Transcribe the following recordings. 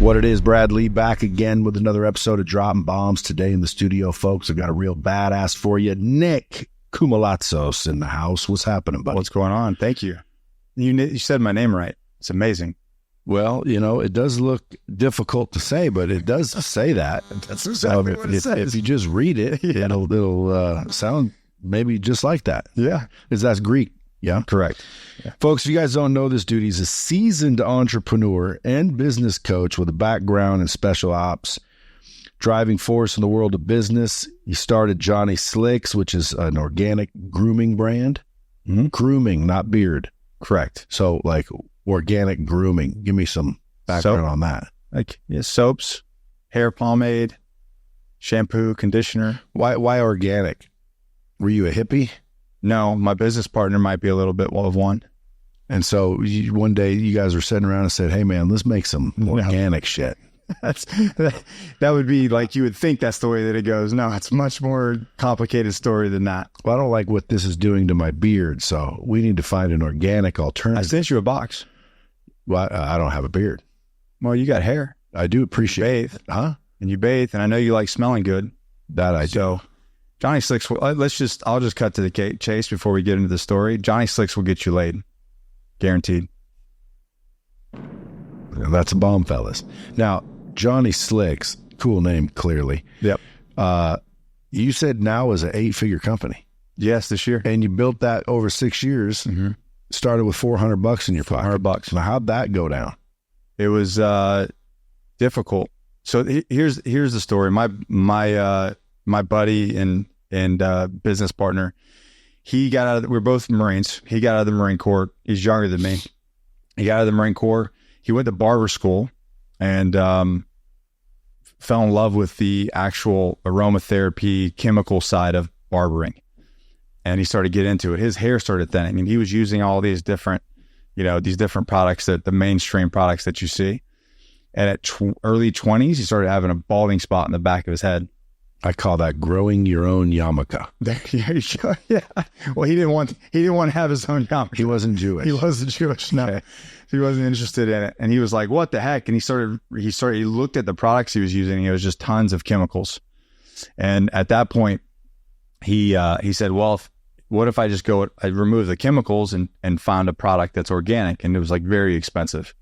What it is, Brad Lee, back again with another episode of Dropping Bombs. Today in the studio, folks, I've got a real badass for you. Nick Koumalatsos in the house. What's happening, buddy? What's going on? Thank you. You said my name right. It's amazing. Well, you know, it does look difficult to say, but it does say that. That's exactly what it says. If you just read it, it'll sound maybe just like that. Yeah. Because that's Greek. Yeah. Correct. Yeah. Folks, if you guys don't know this dude, he's a seasoned entrepreneur and business coach with a background in special ops, driving force in the world of business. He started Johnny Slicks, which is an organic grooming brand. Mm-hmm. Grooming, not beard. Correct. So like organic grooming. Give me some background on that. Like soaps, hair pomade, shampoo, conditioner. Why organic? Were you a hippie? No, my business partner might be a little bit of one. And so one day you guys were sitting around and said, hey man, let's make some organic shit. That would be like, you would think that's the way that it goes. No, it's a much more complicated story than that. Well, I don't like what this is doing to my beard, so we need to find an organic alternative. I sent you a box. Well, I don't have a beard. Well, you got hair. I do appreciate it. Huh? And you bathe, and I know you like smelling good. That I do. So Johnny Slicks, I'll just cut to the chase before we get into the story. Johnny Slicks will get you laid. Guaranteed. That's a bomb, fellas. Now, Johnny Slicks, cool name, clearly. Yep. You said now is an 8-figure company. Yes, this year. And you built that over 6 years. Mm-hmm. Started with $400 in your pocket. $400. Now, how'd that go down? It was difficult. So here's the story. My buddy and business partner, we're both Marines. He got out of the Marine Corps. He's younger than me. He got out of the Marine Corps. He went to barber school and fell in love with the actual aromatherapy chemical side of barbering. And he started getting into it. His hair started thinning, and he was using all these different, these different products, the mainstream products that you see. And at early 20s, he started having a balding spot in the back of his head. I call that growing your own yarmulke. Yeah. Well, he didn't want to have his own yarmulke. He wasn't Jewish. He wasn't Jewish. No, okay. He wasn't interested in it. And he was like, "What the heck?" And he looked at the products he was using. It was just tons of chemicals. And at that point, he said, "Well, what if I just I remove the chemicals and found a product that's organic?" And it was like very expensive.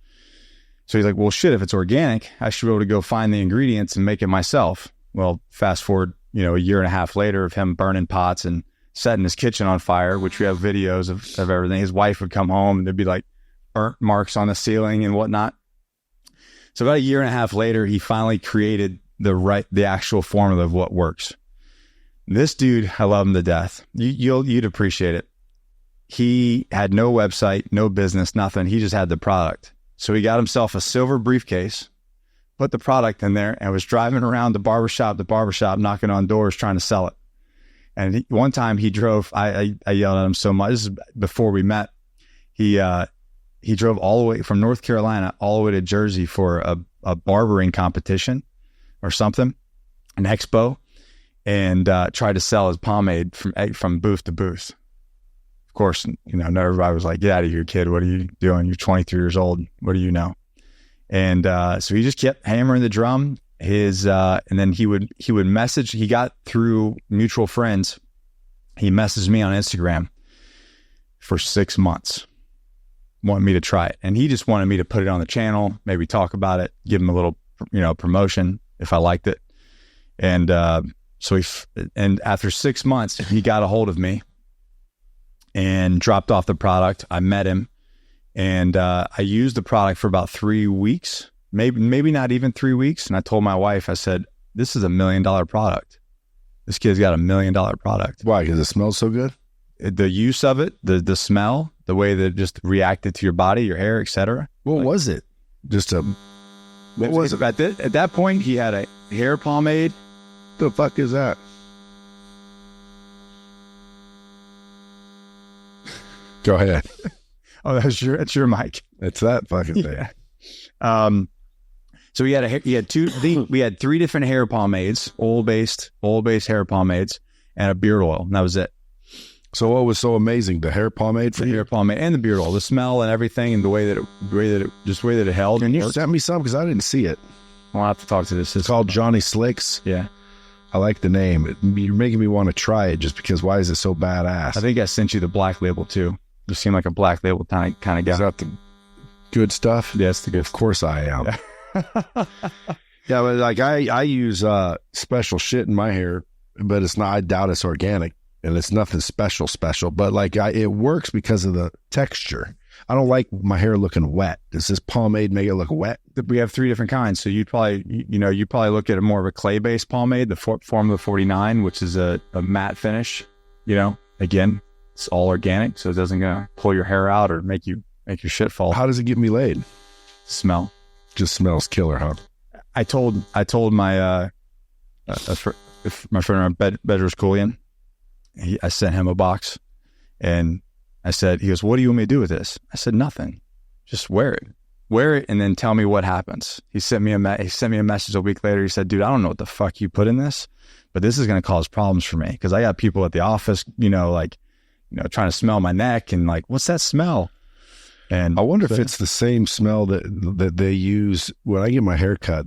So he's like, "Well, shit, if it's organic, I should be able to go find the ingredients and make it myself." Well, fast forward, a year and a half later of him burning pots and setting his kitchen on fire, which we have videos of everything. His wife would come home and there'd be like burnt marks on the ceiling and whatnot. So about a year and a half later, he finally created the actual formula of what works. This dude, I love him to death. You'd appreciate it. He had no website, no business, nothing. He just had the product. So he got himself a silver briefcase, put the product in there, and was driving around the barbershop, knocking on doors, trying to sell it. And one time he drove, I yelled at him so much. This is before we met. He drove all the way from North Carolina all the way to Jersey for a barbering competition or something, an expo, and tried to sell his pomade from booth to booth. Of course, everybody was like, "Get out of here, kid. What are you doing? You're 23 years old. What do you know?" And so he just kept hammering the drum. And then he would message. He got through mutual friends. He messaged me on Instagram for 6 months, wanted me to try it, and he just wanted me to put it on the channel, maybe talk about it, give him a little, promotion if I liked it. And so after 6 months, he got a hold of me and dropped off the product. I met him. And I used the product for about 3 weeks, maybe not even 3 weeks. And I told my wife, I said, "This is $1 million product. This kid's got $1 million product." Why? Because it smells so good? The use of it, the smell, the way that it just reacted to your body, your hair, etc. What was it? What was it? At that point, he had a hair pomade. The fuck is that? Go ahead. Oh, that's your mic. It's that fucking thing. Yeah. So we had 3 different hair pomades, oil based hair pomades, and a beard oil, and that was it. So what was so amazing? The hair pomade for The you? hair pomade and the beard oil, the smell and everything, and the way that it held. And you sent me some because I didn't see it. I'll have to talk to this. It's called Johnny Slicks. Yeah. I like the name. You're making me want to try it just because why is it so badass? I think I sent you the black label too. You seem like a black label kind of guy. Is that the good stuff? Yeah, it's the good Of course I am. Yeah. Yeah, but like I use special shit in my hair, but it's not. I doubt it's organic, and it's nothing special. But like it works because of the texture. I don't like my hair looking wet. Does this pomade make it look wet? We have 3 different kinds. So you'd probably look at a more of a clay-based pomade, the Formula 49, which is a matte finish. Again, it's all organic, so it doesn't gonna pull your hair out or make your shit fall. How does it get me laid? Smell. Just smells killer, huh? I told my my friend Bedros Koulian, I sent him a box, and I said, he goes, "What do you want me to do with this?" I said, "Nothing. Just wear it, and then tell me what happens." He sent me a message a week later. He said, "Dude, I don't know what the fuck you put in this, but this is going to cause problems for me because I got people at the office, trying to smell my neck and like, what's that smell?" And I wonder if it's the same smell that they use when I get my hair cut.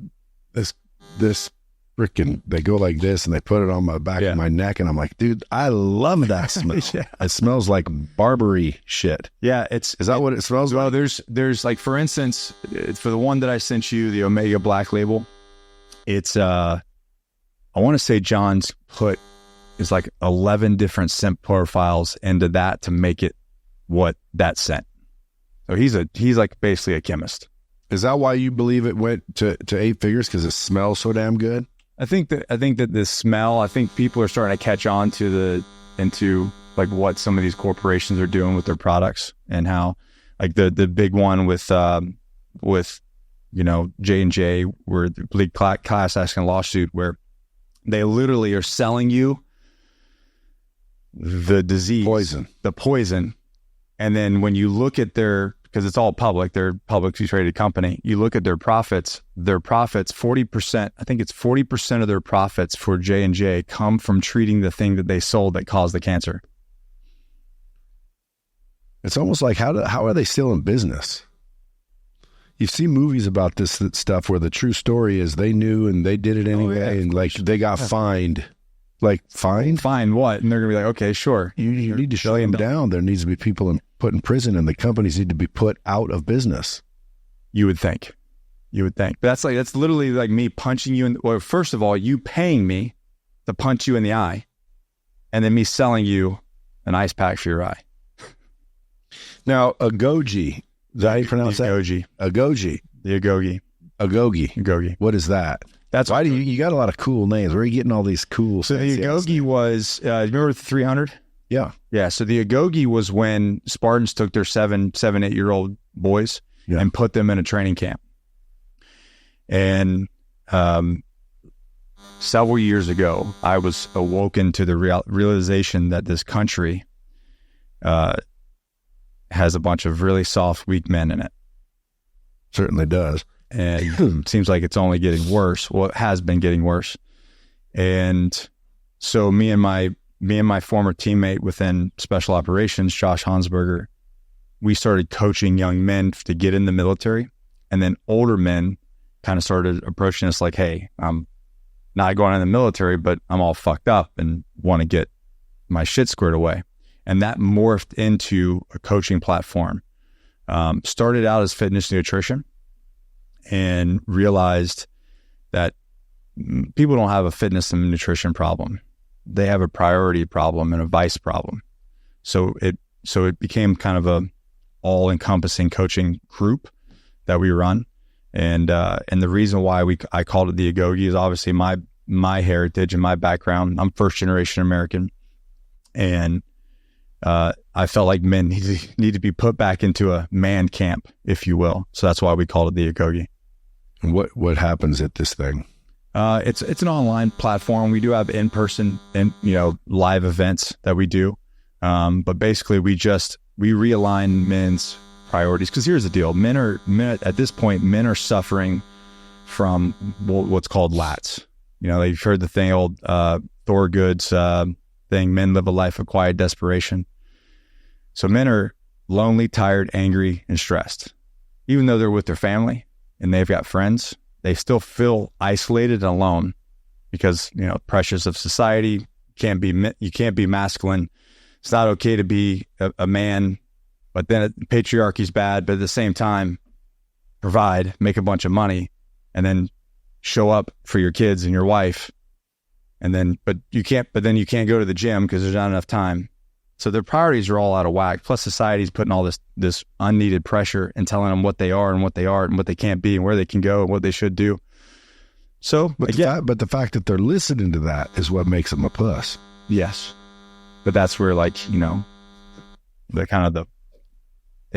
This freaking, they go like this and they put it on my back of my neck, and I'm like, dude, I love that smell. Yeah. It smells like Barbary shit. Yeah, is that what it smells well, like? there's like, for instance, for the one that I sent you, the Omega Black label, it's I want to say John's put is like 11 different scent profiles into that to make it what that scent. So he's like basically a chemist. Is that why you believe it went to 8 figures? Because it smells so damn good? I think that the smell, I think people are starting to catch on into like what some of these corporations are doing with their products, and how like the big one with J&J, where the big class action lawsuit, where they literally are selling you the disease, the poison. And then when you look at because it's all public, they're a publicly traded company, you look at their profits, 40%, I think it's 40% of their profits for J&J come from treating the thing that they sold that caused the cancer. It's almost like, how are they still in business? You see movies about this stuff where the true story is they knew and they did it anyway, and like they got fined. Like, fined? Fine what? And they're going to be like, okay, sure. You need to shut them down. There needs to be people put in prison, and the companies need to be put out of business. You would think. But that's literally like me punching you well, first of all, you paying me to punch you in the eye, and then me selling you an ice pack for your eye. Now, Agogi, is that how you pronounce that? Agogi. Agogi. The Agogi. Agogi. What is that? That's why do you got a lot of cool names. Where are you getting all these cool? So the Agogi was, remember the 300? Yeah. Yeah. So the Agogi was when Spartans took their 8-year-old boys and put them in a training camp. And several years ago, I was awoken to the realization that this country has a bunch of really soft, weak men in it. Certainly does. And it seems like it's only getting worse. Well, it has been getting worse. And so me and my former teammate within special operations, Josh Hansberger, we started coaching young men to get in the military. And then older men kind of started approaching us like, hey, I'm not going in the military, but I'm all fucked up and want to get my shit squared away. And that morphed into a coaching platform. Started out as fitness nutrition, and realized that people don't have a fitness and nutrition problem. They have a priority problem and a vice problem. So it became kind of a all-encompassing coaching group that we run. And the reason why I called it the Agogi is obviously my heritage and my background. I'm first generation American, and I felt like men need to be put back into a man camp, if you will. So that's why we called it the Agogi. And what happens at this thing? It's an online platform. We do have in-person and live events that we do. But basically we realign men's priorities. Because here's the deal. Men at this point, men are suffering from what's called LATs. You've heard the thing, old Thorgood's thing. Men live a life of quiet desperation. So men are lonely, tired, angry, and stressed. Even though they're with their family and they've got friends, they still feel isolated and alone because, you know, pressures of society. You can't be masculine. It's not okay to be a man, but then patriarchy's bad. But at the same time, provide, make a bunch of money, and then show up for your kids and your wife. And then, but you can't go to the gym because there's not enough time. So their priorities are all out of whack. Plus society's putting all this unneeded pressure and telling them what they are and what they aren't and what they can't be and where they can go and what they should do. So, but the fact that they're listening to that is what makes them a puss. Yes. But that's where, like, you know, they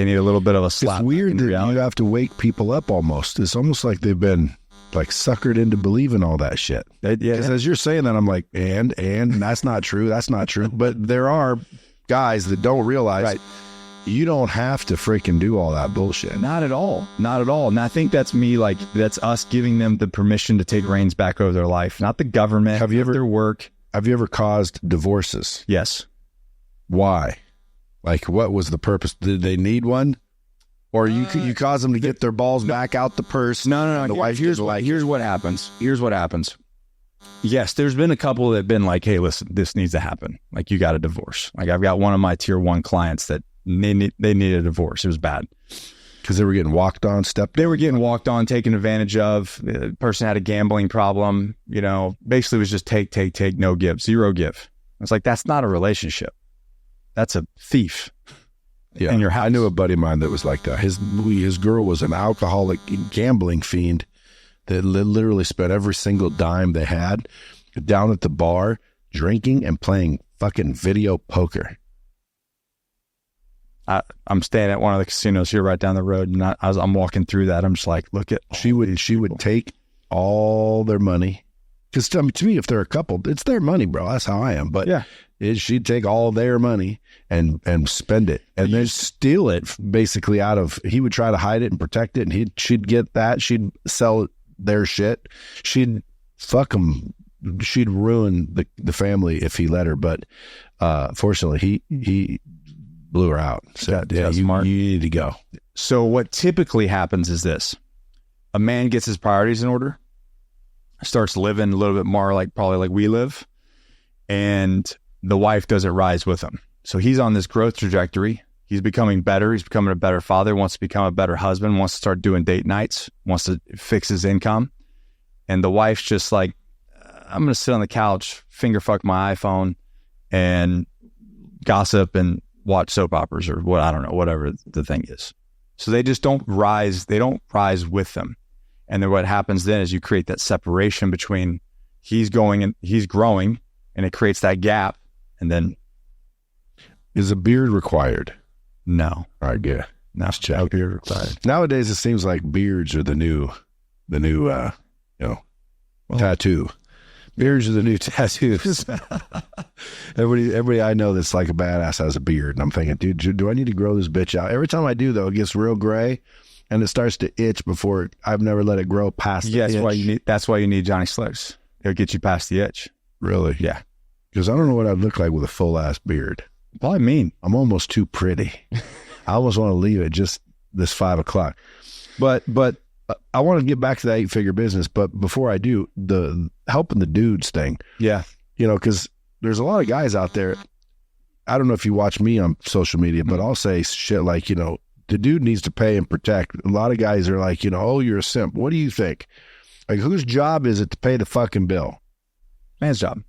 need a little bit of a slap. It's weird that you have to wake people up almost. It's almost like they've been like suckered into believing all that shit. Because as you're saying that, I'm like, and that's not true. That's not true. But there are guys that don't realize you don't have to freaking do all that bullshit. Not at all. Not at all. And I think that's that's us giving them the permission to take reins back over their life, not the government. Their work. Have you ever caused divorces? Yes. Why? Like, what was the purpose? Did they need one? Or you cause them to get their balls back out the purse? No. The wife here's what happens. Here's what happens. Yes, there's been a couple that have been like, hey, listen, this needs to happen. Like, you got a divorce. Like, I've got one of my tier 1 clients that they needed a divorce. It was bad. Because they were getting walked on, They were getting walked on, taken advantage of. The person had a gambling problem. You know, basically it was just take, no give, zero give. It's like, that's not a relationship. That's a thief. Yeah, in your house. I knew a buddy of mine that was like that. His girl was an alcoholic gambling fiend that literally spent every single dime they had down at the bar drinking and playing fucking video poker. I'm staying at one of the casinos here right down the road, and I'm walking through that. I'm just like, look at she would take all their money, because to me, if they're a couple, it's their money, bro. That's how I am. But yeah, she'd take all their money and spend it, and then steal it basically out of. He would try to hide it and protect it, and she'd get that. She'd sell their shit. She'd fuck them. She'd ruin the family if he let her. But fortunately, he blew her out. So you need to go. So what typically happens is this: a man gets his priorities in order, starts living a little bit more probably like we live, and the wife doesn't rise with him. So he's on this growth trajectory. He's becoming better. He's becoming a better father, wants to become a better husband, wants to start doing date nights, wants to fix his income. And the wife's just like, I'm going to sit on the couch, finger fuck my iPhone, and gossip and watch soap operas or what, I don't know, whatever the thing is. So they just don't rise. They don't rise with them. And then what happens then is you create that separation between he's going and he's growing, and it creates that gap. And then, is a beard required? No. All right, good. Nice check. No beard required. Nowadays, it seems like beards are the new tattoo. Beards are the new tattoos. Everybody I know that's like a badass has a beard, and I'm thinking, dude, do I need to grow this bitch out? Every time I do, though, it gets real gray, and it starts to itch before. I've never let it grow past. Yeah, that's why you need Johnny Slicks. It'll get you past the itch. Really? Yeah. Because I don't know what I'd look like with a full ass beard. Probably mean. I'm almost too pretty. I almost want to leave it just this 5 o'clock. But I want to get back to that 8-figure business. But before I do, the helping the dudes thing. Yeah. You know, because there's a lot of guys out there. I don't know if you watch me on social media, but I'll say shit like, you know, the dude needs to pay and protect. A lot of guys are like, you know, oh, you're a simp. What do you think? Like, whose job is it to pay the fucking bill? Man's job.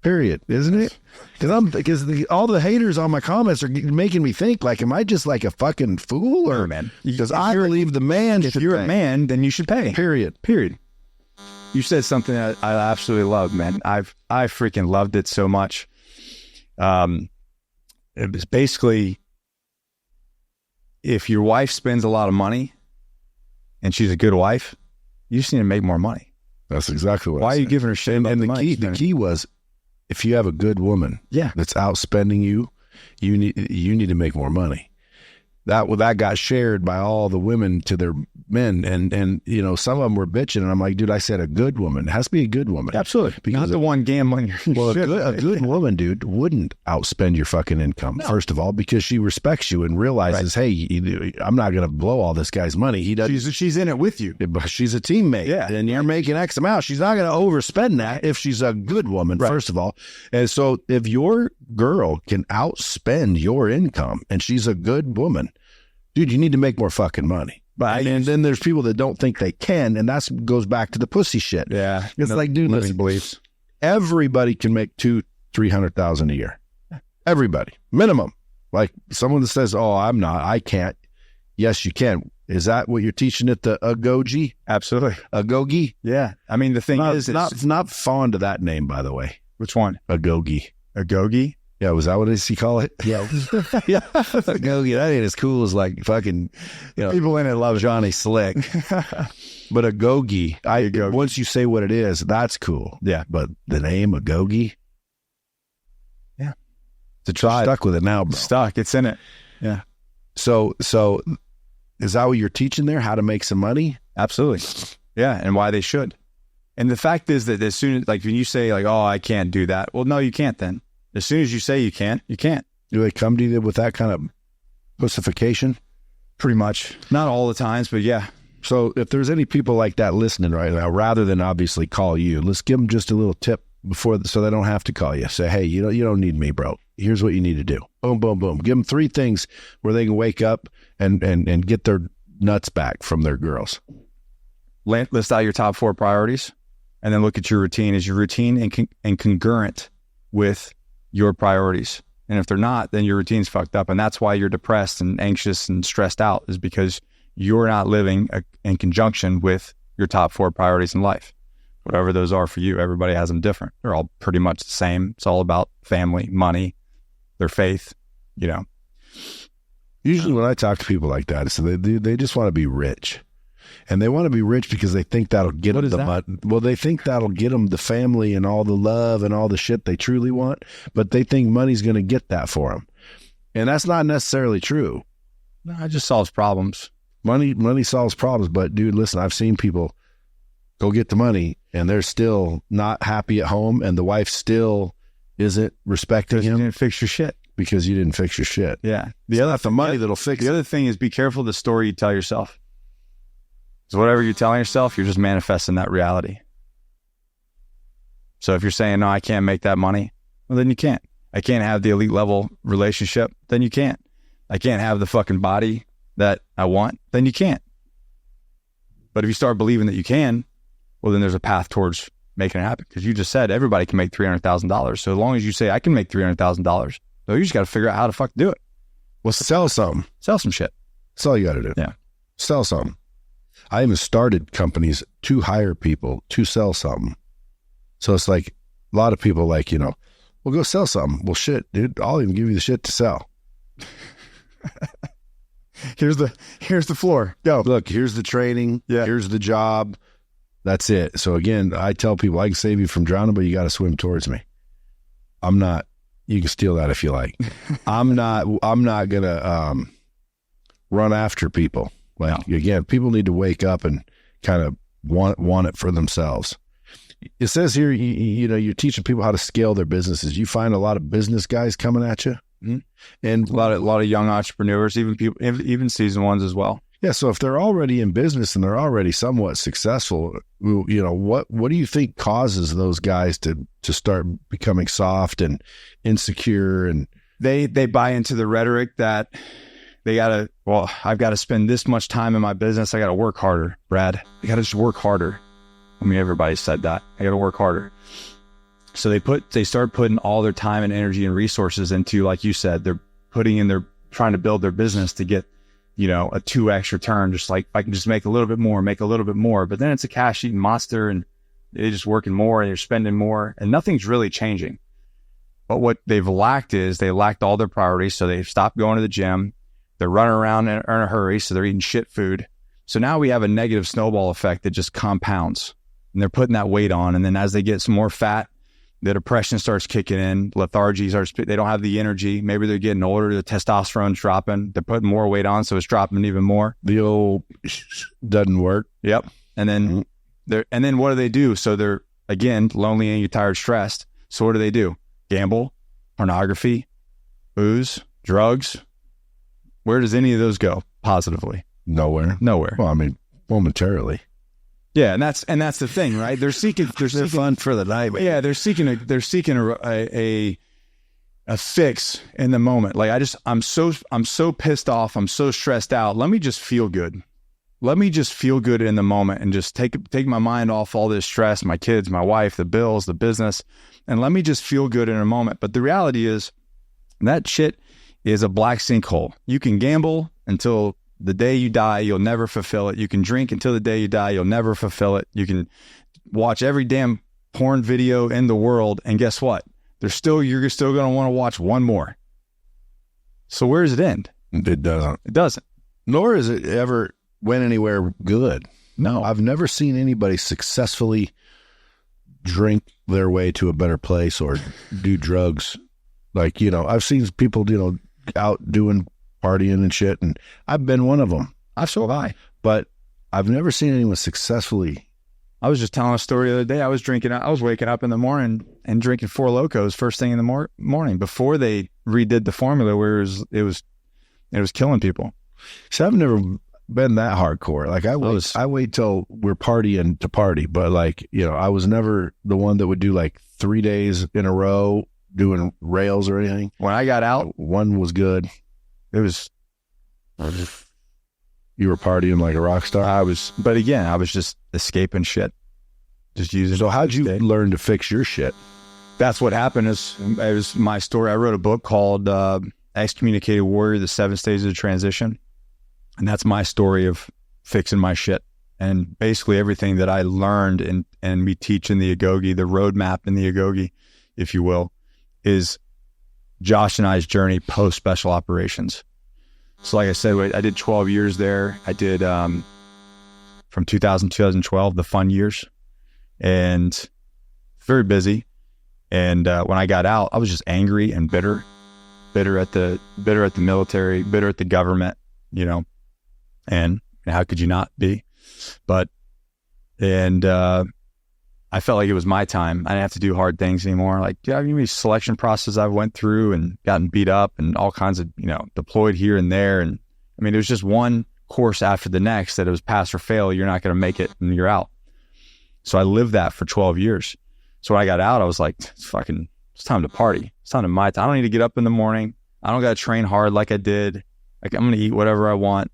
Period, isn't it? Because all the haters on my comments are making me think, like, am I just like a fucking fool, or man? Because I believe the man. If you're a man, then you should pay. Period. You said something that I absolutely love, man. I freaking loved it so much. It was basically, if your wife spends a lot of money and she's a good wife, you just need to make more money. That's exactly what. Why are you giving her shit? And the key was, if you have a good woman, that's outspending you, you need to make more money. That got shared by all the women to their men, and you know, some of them were bitching, and I'm like, dude, I said a good woman. It has to be a good woman. Absolutely. Because not the one gambling your well, shit. a good woman, dude, wouldn't outspend your fucking income, first of all, because she respects you and realizes, hey, I'm not going to blow all this guy's money. He doesn't. She's in it with you. But she's a teammate. Yeah. And you're making X amount. She's not going to overspend that if she's a good woman, first of all. And so if your girl can outspend your income and she's a good woman, dude, you need to make more fucking money. And then there's people that don't think they can, and that goes back to the pussy shit. Yeah. It's like, dude, listen, beliefs. Everybody can make $200,000-300,000 a year. Everybody. Minimum. Like someone that says, oh, I can't. Yes, you can. Is that what you're teaching at the Agogi? Absolutely. Agogi? Yeah. I mean, the thing is, it's not fond of that name, by the way. Which one? Agogi. Agogi? Yeah, was that what he call it? Yeah. Yeah. Agogi. That ain't as cool as like fucking, you know, people in it love Johnny Slick. But Agogi, once you say what it is, that's cool. Yeah. But the name Agogi? Yeah. To try. Stuck with it now, bro. Stuck. It's in it. Yeah. So is that what you're teaching there? How to make some money? Absolutely. Yeah. And why they should. And the fact is that as soon as, like, when you say like, oh, I can't do that. Well, no, you can't then. As soon as you say you can't, you can't. Do they come to you with that kind of pussification? Pretty much. Not all the times, but yeah. So if there's any people like that listening right now, rather than obviously call you, let's give them just a little tip so they don't have to call you. Say, hey, you don't need me, bro. Here's what you need to do. Boom, boom, boom. Give them 3 things where they can wake up and get their nuts back from their girls. List out your top 4 priorities and then look at your routine. Is your routine and congruent with your priorities? And if they're not, then your routine's fucked up. And that's why you're depressed and anxious and stressed out, is because you're not living in conjunction with your top 4 priorities in life. Whatever those are for you, everybody has them different. They're all pretty much the same. It's all about family, money, their faith, you know. Usually when I talk to people like that, so they just want to be rich. And they want to be rich because they think that'll get them the money. Well, they think that'll get them the family and all the love and all the shit they truly want, but they think money's going to get that for them. And that's not necessarily true. No, it just solves problems. Money solves problems, but dude, listen, I've seen people go get the money and they're still not happy at home, and the wife still isn't respecting him. You didn't fix your shit. Because you didn't fix your shit. Yeah. The money that'll fix it. The other thing is, be careful the story you tell yourself. Because whatever you're telling yourself, you're just manifesting that reality. So if you're saying, no, I can't make that money, well, then you can't. I can't have the elite level relationship, then you can't. I can't have the fucking body that I want, then you can't. But if you start believing that you can, well, then there's a path towards making it happen. Because you just said everybody can make $300,000. So as long as you say, I can make $300,000, so you just got to figure out how to fuck do it. Well, sell something. Sell some shit. That's all you got to do. Yeah. Sell something. I even started companies to hire people to sell something. So it's like a lot of people like, you know, well, go sell something. Well, shit, dude, I'll even give you the shit to sell. Here's the floor. Go. Look, here's the training. Yeah. Here's the job. That's it. So again, I tell people I can save you from drowning, but you got to swim towards me. I'm not, you can steal that if you like. I'm not going to run after people. Like, again, people need to wake up and kind of want it for themselves. It says here, you know, you're teaching people how to scale their businesses. You find a lot of business guys coming at you, and a lot of young entrepreneurs, even seasoned ones as well. Yeah. So if they're already in business and they're already somewhat successful, you know, what do you think causes those guys to start becoming soft and insecure? And they buy into the rhetoric that I've got to spend this much time in my business. I got to work harder, Brad. I got to just work harder. I mean, everybody said that. I got to work harder. So they start putting all their time and energy and resources into, like you said, they're trying to build their business to get, you know, a 2x return. Just like, if I can just make a little bit more, but then it's a cash eating monster and they're just working more and they're spending more and nothing's really changing. But what they've lacked is they lacked all their priorities. So they've stopped going to the gym. They're running around in a hurry. So they're eating shit food. So now we have a negative snowball effect that just compounds, and they're putting that weight on. And then as they get some more fat, the depression starts kicking in, lethargy starts, they don't have the energy. Maybe they're getting older, the testosterone's dropping, they're putting more weight on, so it's dropping even more. The old doesn't work. Yep. And then and then what do? So they're, again, lonely, angry, tired, stressed. So what do? Gamble, pornography, booze, drugs. Where does any of those go positively? Nowhere. Well, I mean, momentarily. Yeah, and that's the thing, right? They're seeking fun for the night. Man. Yeah, they're seeking a fix in the moment. Like I'm so pissed off. I'm so stressed out. Let me just feel good. Let me just feel good in the moment and just take my mind off all this stress, my kids, my wife, the bills, the business, and let me just feel good in a moment. But the reality is that shit is a black sinkhole. You can gamble until the day you die, you'll never fulfill it. You can drink until the day you die, you'll never fulfill it. You can watch every damn porn video in the world, and guess what? You're still going to want to watch one more. So where does it end? It doesn't. It doesn't. Nor is it ever went anywhere good. No. I've never seen anybody successfully drink their way to a better place or do drugs. Like, I've seen people, out doing partying and shit, and I've been one of them. So have I. But I've never seen anyone successfully. I was just telling a story the other day. I was waking up in the morning and drinking Four Locos first thing in the morning before they redid the formula where it was killing people. So I've never been that hardcore. Like I wait till we're partying to party, but I was never the one that would do like 3 days in a row doing rails or anything. When I got out, one was good. It was, you were partying like a rock star. But again, I was just escaping shit. Just using. So how'd you learn to fix your shit? That's what happened. It was my story. I wrote a book called Excommunicated Warrior, The 7 Stages of Transition. And that's my story of fixing my shit. And basically everything that I learned and we teach in the Agogi, the roadmap in the Agogi, if you will, is Josh and I's journey post special operations. So like I said, I did 12 years there. I did from 2000 to 2012, the fun years, and very busy. And when I got out, I was just angry and bitter at the military, bitter at the government, and how could you not be? But I felt like it was my time. I didn't have to do hard things anymore. Like, do you have any selection process I went through and gotten beat up and all kinds of, deployed here and there. And I mean, it was just one course after the next that it was pass or fail. You're not going to make it and you're out. So I lived that for 12 years. So when I got out, I was like, it's time to party. It's time to my time. I don't need to get up in the morning. I don't got to train hard like I did. Like, I'm going to eat whatever I want.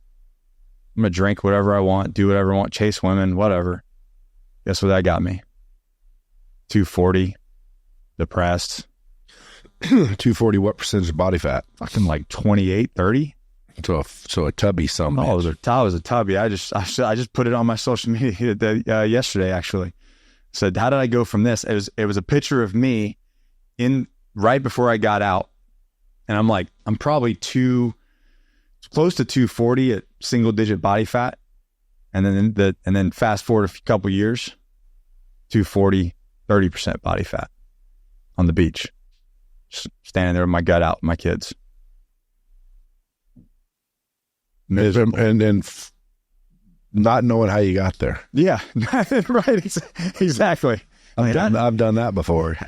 I'm going to drink whatever I want, do whatever I want, chase women, whatever. Guess what that got me? 240, depressed. 240, what percentage of body fat? Fucking like 28, 30. So a tubby something. Oh, it was a tubby. I just put it on my social media yesterday, actually. Said, how did I go from this? It was a picture of me right before I got out. And I'm like, I'm probably close to 240 at single digit body fat. And then fast forward a couple years, 240, 30% body fat on the beach, just standing there with my gut out, my kids. And then not knowing how you got there. Yeah, right. Exactly. I've done that before.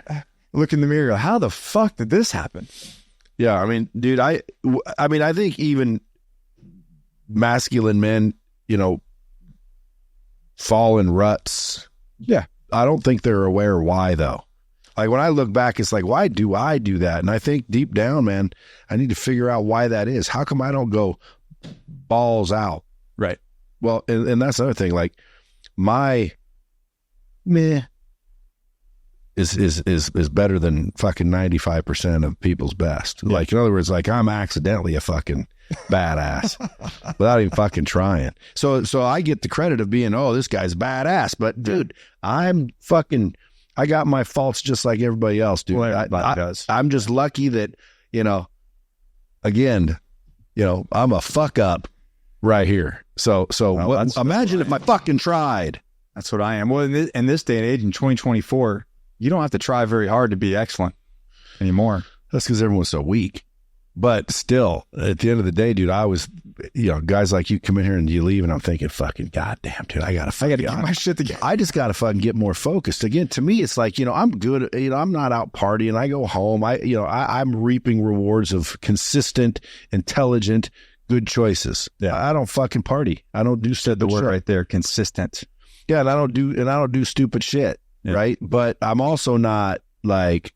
Look in the mirror. How the fuck did this happen? Yeah. I mean, dude, I think even masculine men, fall in ruts. Yeah. I don't think they're aware why though. Like when I look back, it's like, why do I do that? And I think deep down, man, I need to figure out why that is. How come I don't go balls out? Right. Well, and that's another thing. Like my meh is better than fucking 95% of people's best. Yeah. Like in other words, like I'm accidentally a fucking badass without even fucking trying. So I get the credit of being, oh, this guy's badass. But dude, I got my faults just like everybody else, dude. Well, I'm just lucky that, again, I'm a fuck up right here. So imagine if I fucking tried. That's what I am. Well, in this day and age, in 2024, you don't have to try very hard to be excellent anymore. That's because everyone's so weak. But still, at the end of the day, dude, I was, guys like you come in here and you leave, and I'm thinking, fucking goddamn, dude, I gotta get my shit together. I just gotta fucking get more focused. Again, to me, it's like, I'm good. I'm not out partying. I go home. I'm reaping rewards of consistent, intelligent, good choices. Yeah, I don't fucking party. I don't do stupid the word shit. right there, consistent. Yeah, and I don't do stupid shit. Yeah. Right, but I'm also not like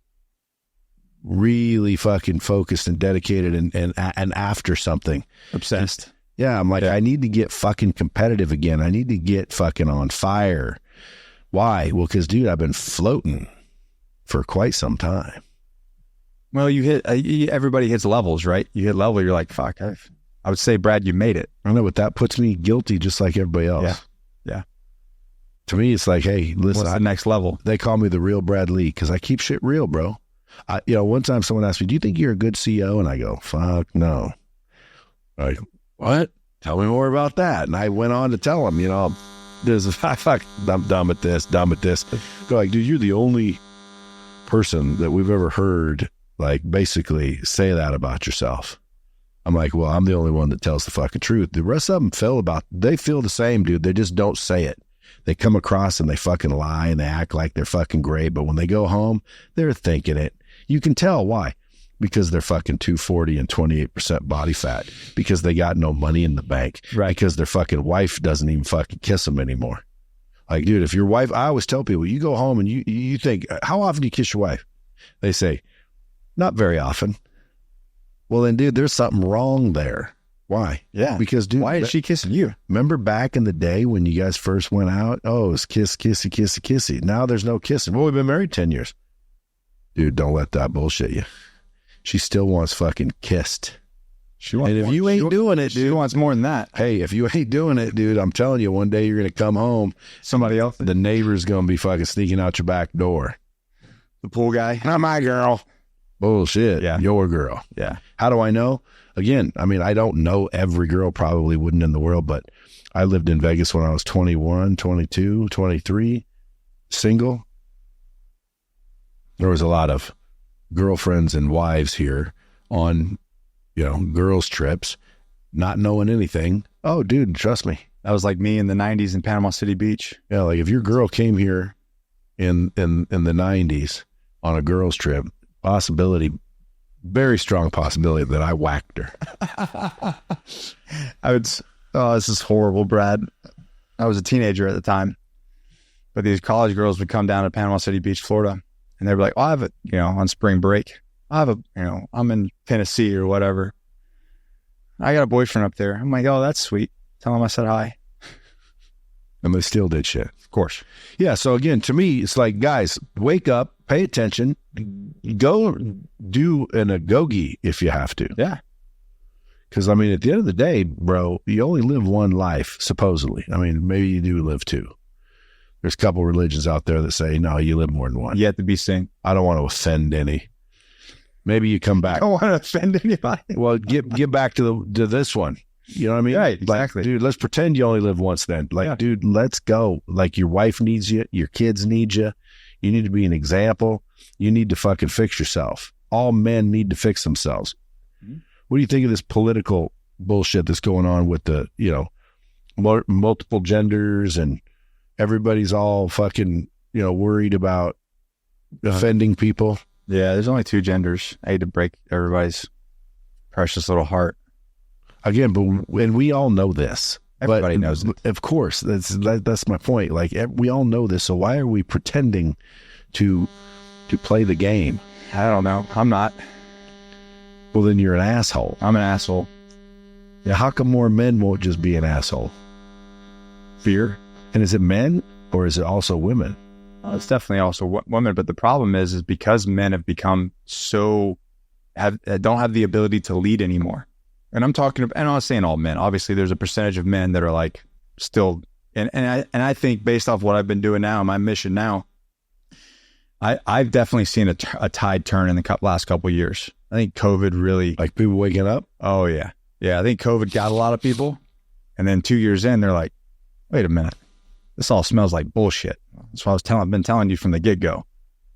really fucking focused and dedicated and after something. Obsessed. Yeah, I'm like, I need to get fucking competitive again. I need to get fucking on fire. Why? Well, because, dude, I've been floating for quite some time. Well, you hit, everybody hits levels, right? You hit level, you're like, fuck, I would say, Brad, you made it. I know, but that puts me guilty just like everybody else. Yeah. To me, it's like, hey, listen. What's the next level? They call me the real Brad Lee because I keep shit real, bro. One time someone asked me, do you think you're a good CEO? And I go, fuck no. Like, what? Tell me more about that. And I went on to tell them, I'm dumb at this. Go like, dude, you're the only person that we've ever heard, like, basically say that about yourself. I'm like, well, I'm the only one that tells the fucking truth. The rest of them they feel the same, dude. They just don't say it. They come across and they fucking lie and they act like they're fucking great. But when they go home, they're thinking it. You can tell why. Because they're fucking 240 and 28% body fat. Because they got no money in the bank. Right. Because their fucking wife doesn't even fucking kiss them anymore. Like, dude, if your wife, I always tell people, you go home and you think, how often do you kiss your wife? They say, not very often. Well, then, dude, there's something wrong there. Why? Yeah. Because, dude, why is she kissing you? Remember back in the day when you guys first went out? Oh, it was kiss, kissy, kissy, kissy. Now there's no kissing. Well, we've been married 10 years. Dude, don't let that bullshit you. She still wants fucking kissed. And if you ain't doing it, dude. She wants more than that. Hey, if you ain't doing it, dude, I'm telling you, one day you're going to come home. Somebody else. The neighbor's going to be fucking sneaking out your back door. The pool guy. Not my girl. Bullshit. Yeah. Your girl. Yeah. How do I know? Again, I mean, I don't know every girl, probably wouldn't in the world, but I lived in Vegas when I was 21, 22, 23, single. There was a lot of girlfriends and wives here on, girls' trips, not knowing anything. Oh, dude, trust me. That was like me in the 90s in Panama City Beach. Yeah, like if your girl came here in the 90s on a girls' trip, very strong possibility that I whacked her. This is horrible, Brad. I was a teenager at the time, but these college girls would come down to Panama City Beach, Florida, and they'd be like, I have it, on spring break. I'm in Tennessee or whatever. I got a boyfriend up there. I'm like, oh, that's sweet. Tell him I said hi. And they still did shit. Of course. Yeah. So again, to me, it's like, guys, wake up, pay attention, go do an Agogi if you have to. Yeah. Because, I mean, at the end of the day, bro, you only live one life, supposedly. I mean, maybe you do live two. There's a couple religions out there that say, no, you live more than one. Yet to be seen. I don't want to offend any. Maybe you come back. I don't want to offend anybody. Well, get back to this one. You know what I mean? Right, exactly. Like, dude, let's pretend you only live once then. Like, dude, let's go. Like, your wife needs you. Your kids need you. You need to be an example. You need to fucking fix yourself. All men need to fix themselves. Mm-hmm. What do you think of this political bullshit that's going on with the, multiple genders and everybody's all fucking, worried about offending people? Yeah, there's only two genders. I hate to break everybody's precious little heart. Again, and we all know this. Everybody knows it. Of course, that's my point. Like, we all know this, so why are we pretending to play the game? I don't know. I'm not. Well, then you're an asshole. I'm an asshole. Yeah. How come more men won't just be an asshole? Fear. And is it men or is it also women? Well, it's definitely also women. But the problem is because men have become don't have the ability to lead anymore. And I'm not saying all men. Obviously, there's a percentage of men that are like still, and I think based off what I've been doing now, my mission now, I've definitely seen a tide turn in the last couple of years. I think COVID really, like, people waking up. Oh yeah, I think COVID got a lot of people, and then 2 years in, they're like, wait a minute, this all smells like bullshit. That's what I've been telling you from the get go.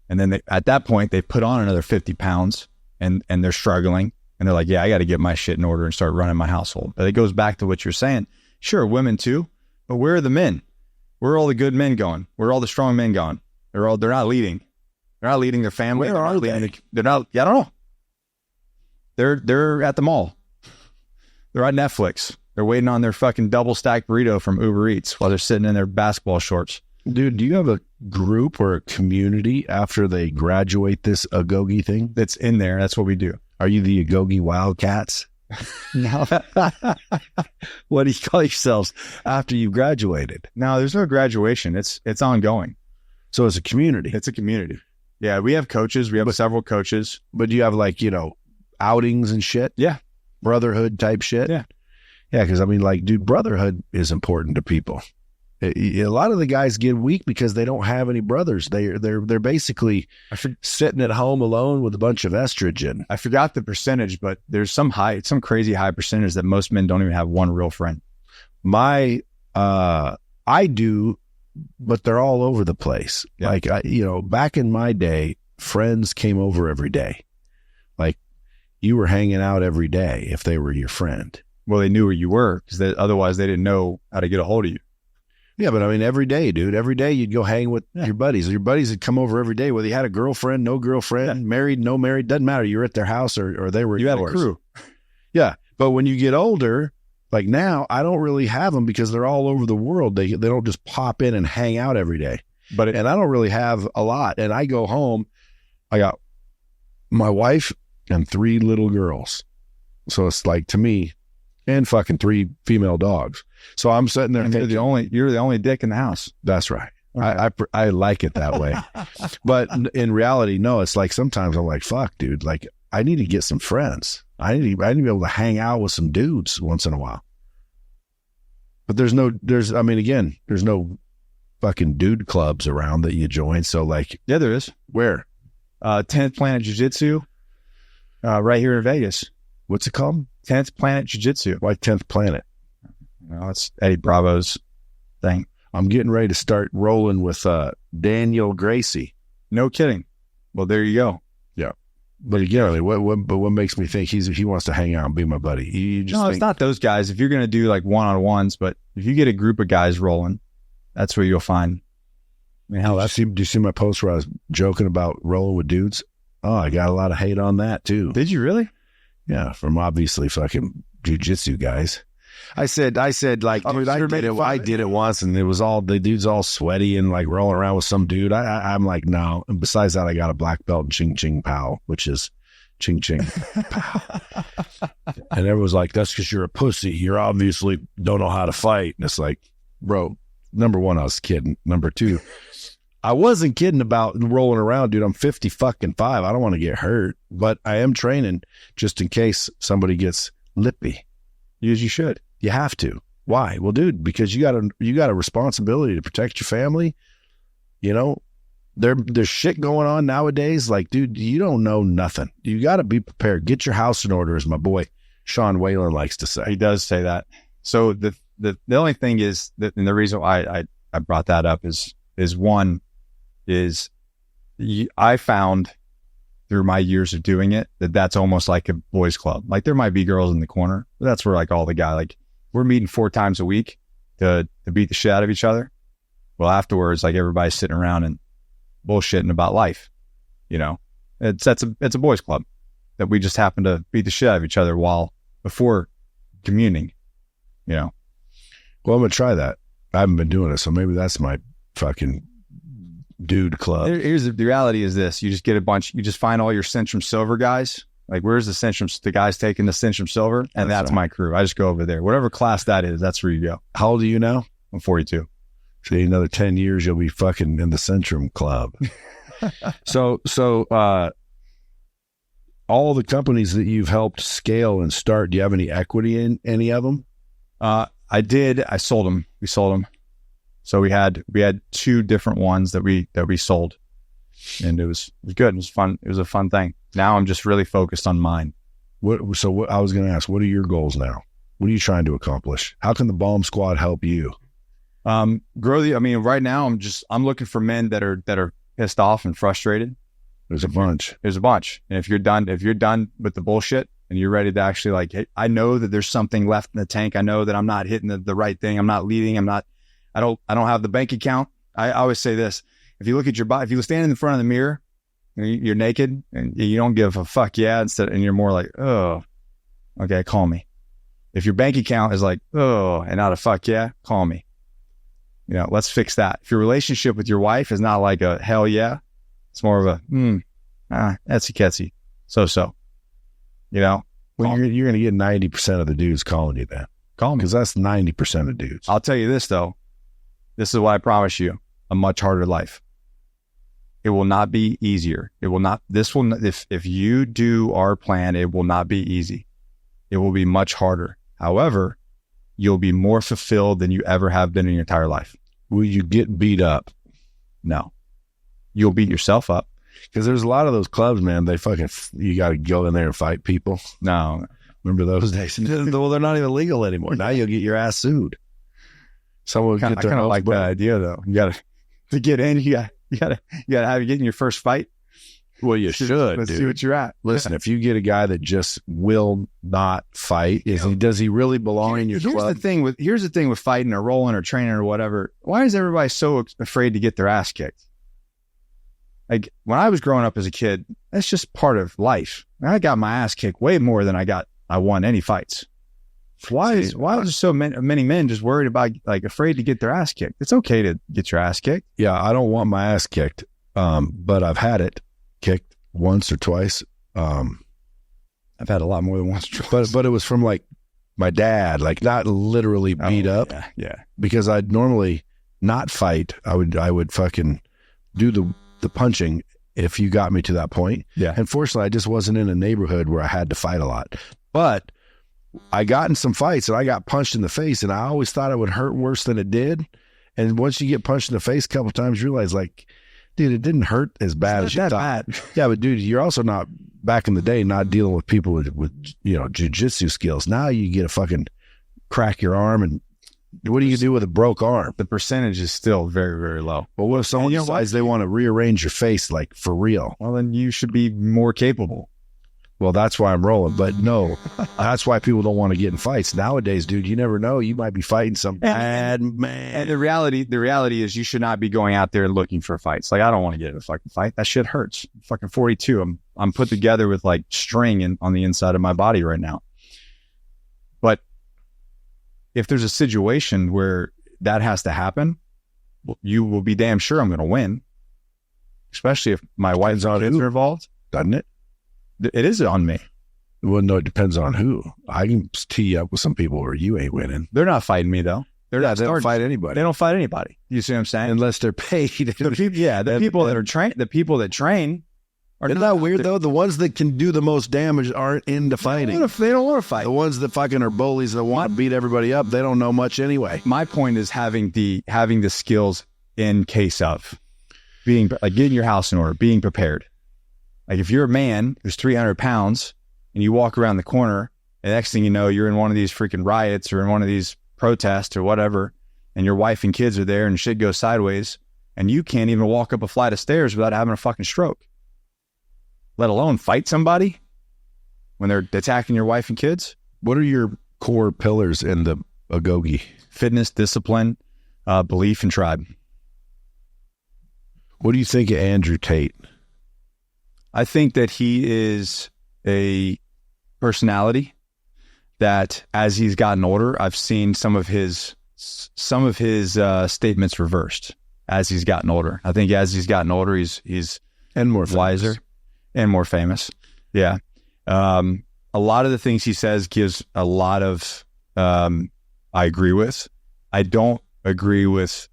And then at that point, they put on another 50 pounds and they're struggling. And they're like, yeah, I got to get my shit in order and start running my household. But it goes back to what you're saying. Sure, women too. But where are the men? Where are all the good men going? Where are all the strong men going? They're not leading. They're not leading their family. Where are they? They're not, I don't know. They're at the mall. They're on Netflix. They're waiting on their fucking double stacked burrito from Uber Eats while they're sitting in their basketball shorts. Dude, do you have a group or a community after they graduate this Agogi thing? That's in there. That's what we do. Are you the Agogi Wildcats? No. What do you call yourselves after you've graduated? No, there's no graduation. It's ongoing. So it's a community. It's a community. Yeah, we have coaches. We have several coaches. But do you have like, outings and shit? Yeah. Brotherhood type shit? Yeah. Yeah, because I mean, like, dude, brotherhood is important to people. A lot of the guys get weak because they don't have any brothers. They're basically sitting at home alone with a bunch of estrogen. I forgot the percentage, but there's some crazy high percentage that most men don't even have one real friend. I do, but they're all over the place. Yeah. Like, back in my day, friends came over every day. Like, you were hanging out every day if they were your friend. Well, they knew where you were because otherwise they didn't know how to get a hold of you. Yeah, but I mean, every day, dude, every day you'd go hang with your buddies. Your buddies would come over every day, whether you had a girlfriend, no girlfriend, married, no married, doesn't matter. You were at their house or they were you yours. Had a crew. Yeah, but when you get older, like now, I don't really have them because they're all over the world. They don't just pop in and hang out every day. And I don't really have a lot. And I go home, I got my wife and 3 little girls. So it's like, to me, and fucking 3 female dogs. So I'm sitting there. And you're the only dick in the house. That's right. Okay. I like it that way. But in reality, no, it's like sometimes I'm like, fuck, dude, like I need to get some friends. I need to be able to hang out with some dudes once in a while. But there's no fucking dude clubs around that you join. So like, yeah, there is. Where? 10th Planet Jiu-Jitsu, right here in Vegas. What's it called? 10th Planet Jiu-Jitsu. Why 10th Planet? Well, it's Eddie Bravo's thing. I'm getting ready to start rolling with Daniel Gracie. No kidding. Well, there you go. Yeah. But again, what makes me think he wants to hang out and be my buddy? It's not those guys. If you're going to do like one-on-ones, but if you get a group of guys rolling, that's where you'll find. I mean, hell, do you see my post where I was joking about rolling with dudes? Oh, I got a lot of hate on that too. Did you really? Yeah, from obviously fucking jiu-jitsu guys. I said, like, dude, I did it once, and it was all the dude's all sweaty and like rolling around with some dude. I'm like, no. And besides that, I got a black belt in Ching Ching Pow, which is Ching Ching Pow. And everyone's like, that's because you're a pussy. You're obviously don't know how to fight. And it's like, bro, number one, I was kidding. Number two, I wasn't kidding about rolling around, dude. I'm 55. I don't want to get hurt, but I am training just in case somebody gets lippy. As you should. You have to. Why? Well, dude, because you got a responsibility to protect your family. There's shit going on nowadays. Like, dude, you don't know nothing. You got to be prepared. Get your house in order, as my boy Sean Whalen likes to say. He does say that. So the only thing is that, and the reason why I brought that up is I found through my years of doing it that's almost like a boys club. Like there might be girls in the corner, but that's where like all the guys, like we're meeting 4 times a week to beat the shit out of each other. Well, afterwards, like everybody's sitting around and bullshitting about life. It's a boys club that we just happen to beat the shit out of each other before communing. Well, I'm gonna try that. I haven't been doing it, so maybe that's my fucking dude club. Here's the reality is this: you just get you just find all your Centrum Silver guys. Like, where's the guys taking the Centrum Silver? And that's my crew. I just go over there. Whatever class that is, that's where you go. How old are you now? I'm 42. See, another 10 years, you'll be fucking in the Centrum Club. So, all the companies that you've helped scale and start, do you have any equity in any of them? I did. I sold them. We sold them. So we had 2 different ones that we sold, and it was good. It was fun. It was a fun thing. Now I'm just really focused on mine. So I was going to ask, what are your goals now? What are you trying to accomplish? How can the Bomb Squad help you? Right now I'm looking for men that are pissed off and frustrated, There's a bunch. there's a bunch. And if you're done with the bullshit and you're ready to actually like, hey, I know that there's something left in the tank. I know that I'm not hitting the right thing. I'm not leading. I don't have the bank account. I always say this. If you look at your body, if you stand in the front of the mirror and you're naked and you don't give a fuck and you're more like, oh, okay, call me. If your bank account is like, oh, and not a fuck yeah, call me. You know, let's fix that. If your relationship with your wife is not like a hell yeah, it's more of a, etsy-ketsy, so. You know? Well, you're going to get 90% of the dudes calling you that. Call me. Because that's 90% of dudes. I'll tell you this, though. This is what I promise you. A much harder life. It will not be easier. If you do our plan, it will not be easy. It will be much harder. However, you'll be more fulfilled than you ever have been in your entire life. Will you get beat up? No. You'll beat yourself up. Because there's a lot of those clubs, man. You got to go in there and fight people. No. Remember those days? Well, they're not even legal anymore. Now you'll get your ass sued. Someone I kind of like that idea, though. You got to get in. You got to have you get in your first fight. Well, you should. Let's dude. see what you're at. Listen, if you get a guy that just will not fight, does he really belong in your club? Here's the thing with fighting or rolling or training or whatever. Why is everybody so afraid to get their ass kicked? Like when I was growing up as a kid, that's just part of life. I got my ass kicked way more than I won any fights. Why is there so many men just worried about, like, afraid to get their ass kicked? It's okay to get your ass kicked. Yeah, I don't want my ass kicked, but I've had it kicked once or twice. I've had a lot more than once or twice. But it was from like my dad, like not literally beat up. Yeah. Because I'd normally not fight. I would fucking do the punching if you got me to that point. Yeah. And fortunately, I just wasn't in a neighborhood where I had to fight a lot. But I got in some fights and I got punched in the face, and I always thought it would hurt worse than it did. And once you get punched in the face a couple of times, you realize, like, dude, it didn't hurt as bad as you thought. Yeah, but dude, you're also not, back in the day, not dealing with people with jiu-jitsu skills. Now you get a fucking crack your arm, and what do you do with a broke arm? The percentage is still very, very low. But what if someone decides they want to rearrange your face, like, for real? Well, then you should be more capable. Well, that's why I'm rolling. But no, that's why people don't want to get in fights. Nowadays, dude, you never know. You might be fighting some bad man. And the reality is you should not be going out there looking for fights. Like, I don't want to get in a fucking fight. That shit hurts. I'm fucking 42. I'm put together with like string on the inside of my body right now. But if there's a situation where that has to happen, you will be damn sure I'm going to win. Especially if my wife and kids are involved. Doesn't it? It is on me. Well, no, it depends on who. I can tee you up with some people where you ain't winning. They're not fighting me, though. They don't fight anybody. They don't fight anybody. You see what I'm saying? Unless they're paid. The people that train are. Isn't that weird, though? The ones that can do the most damage aren't into fighting. They don't want to fight. The ones that fucking are bullies that want to beat everybody up, they don't know much anyway. My point is having the skills in case of being, like, getting your house in order, being prepared. Like, if you're a man who's 300 pounds and you walk around the corner, and the next thing you know, you're in one of these freaking riots or in one of these protests or whatever, and your wife and kids are there and shit goes sideways, and you can't even walk up a flight of stairs without having a fucking stroke, let alone fight somebody when they're attacking your wife and kids. What are your core pillars in the Agogi? Fitness, discipline, belief, and tribe. What do you think of Andrew Tate? I think that he is a personality that, as he's gotten older, I've seen some of his statements reversed as he's gotten older. I think as he's gotten older, he's and more wiser and more famous. Yeah. A lot of the things he says gives a lot of, I agree with. I don't agree with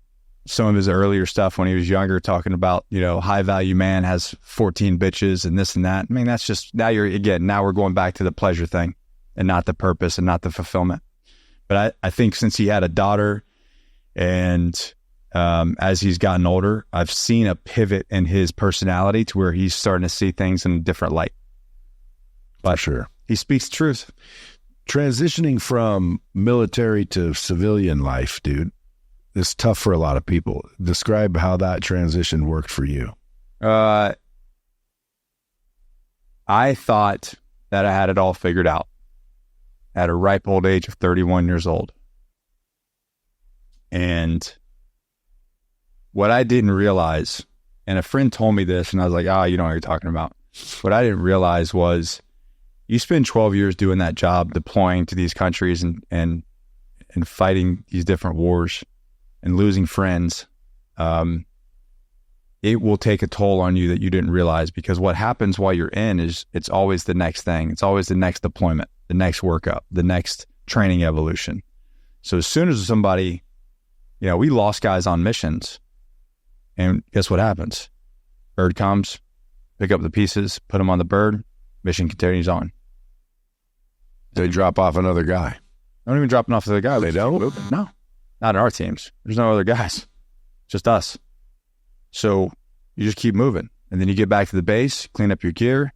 some of his earlier stuff when he was younger, talking about, high value man has 14 bitches and this and that. I mean, that's just, now we're going back to the pleasure thing and not the purpose and not the fulfillment. But I think since he had a daughter and as he's gotten older, I've seen a pivot in his personality to where he's starting to see things in a different light. But sure, he speaks truth. Transitioning from military to civilian life, dude, it's tough for a lot of people. Describe how that transition worked for you. I thought that I had it all figured out at a ripe old age of 31 years old. And what I didn't realize, and a friend told me this, and I was like, you know what you're talking about. What I didn't realize was you spend 12 years doing that job, deploying to these countries and fighting these different wars and losing friends. It will take a toll on you that you didn't realize, because what happens while you're in is it's always the next thing. It's always the next deployment, the next workup, the next training evolution. So as soon as somebody, we lost guys on missions, and guess what happens? Bird comes, pick up the pieces, put them on the bird, mission continues on. They drop off another guy. They don't even drop off another guy. They don't? No, not in our teams. There's no other guys, just us. So you just keep moving. And then you get back to the base, clean up your gear,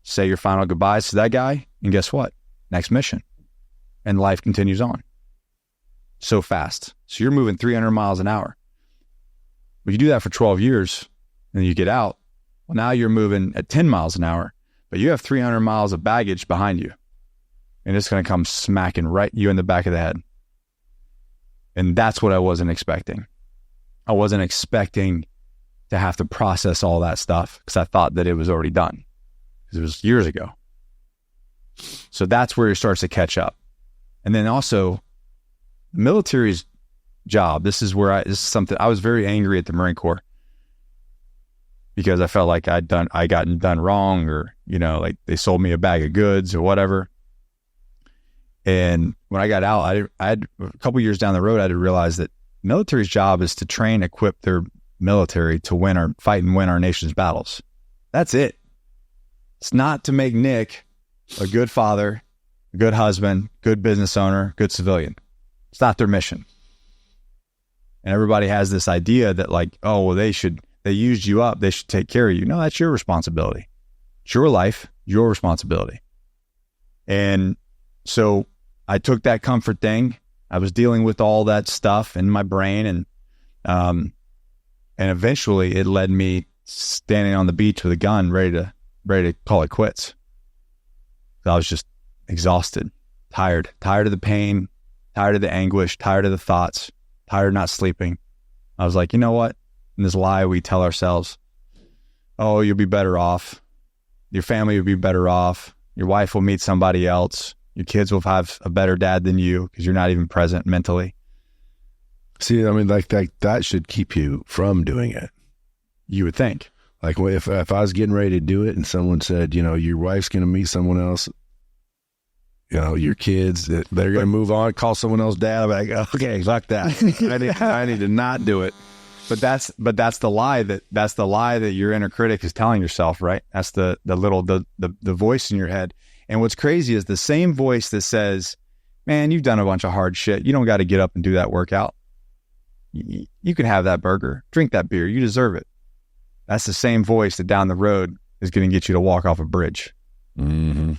say your final goodbyes to that guy, and guess what? Next mission. And life continues on. So fast. So you're moving 300 miles an hour. But you do that for 12 years, and you get out. Well, now you're moving at 10 miles an hour, but you have 300 miles of baggage behind you. And it's going to come smacking right you in the back of the head. And that's what I wasn't expecting. I wasn't expecting to have to process all that stuff, because I thought that it was already done, because it was years ago. So that's where it starts to catch up. And then also, the military's job, this is something, I was very angry at the Marine Corps, because I felt like I gotten done wrong, or, like they sold me a bag of goods or whatever. And when I got out, I had a couple years down the road, I had to realize that military's job is to train, equip their military to fight and win our nation's battles. That's it. It's not to make Nick a good father, a good husband, good business owner, good civilian. It's not their mission. And everybody has this idea that they used you up, they should take care of you. No, that's your responsibility. It's your life, your responsibility. And so I took that comfort thing. I was dealing with all that stuff in my brain, and eventually it led me standing on the beach with a gun, ready to call it quits. I was just exhausted, tired of the pain, tired of the anguish, tired of the thoughts, tired of not sleeping. I was like, you know what? In this lie we tell ourselves, oh, you'll be better off. Your family will be better off. Your wife will meet somebody else. Your kids will have a better dad than you, because you're not even present mentally. See, I mean, like that should keep you from doing it. You would think. Like if I was getting ready to do it and someone said, your wife's going to meet someone else, your kids, they're going to move on, call someone else dad, I'm like, okay, fuck that. I need to not do it. But that's the lie that your inner critic is telling yourself, right? That's the voice in your head. And what's crazy is the same voice that says, man, you've done a bunch of hard shit. You don't got to get up and do that workout. You can have that burger, drink that beer. You deserve it. That's the same voice that down the road is going to get you to walk off a bridge. Mm-hmm.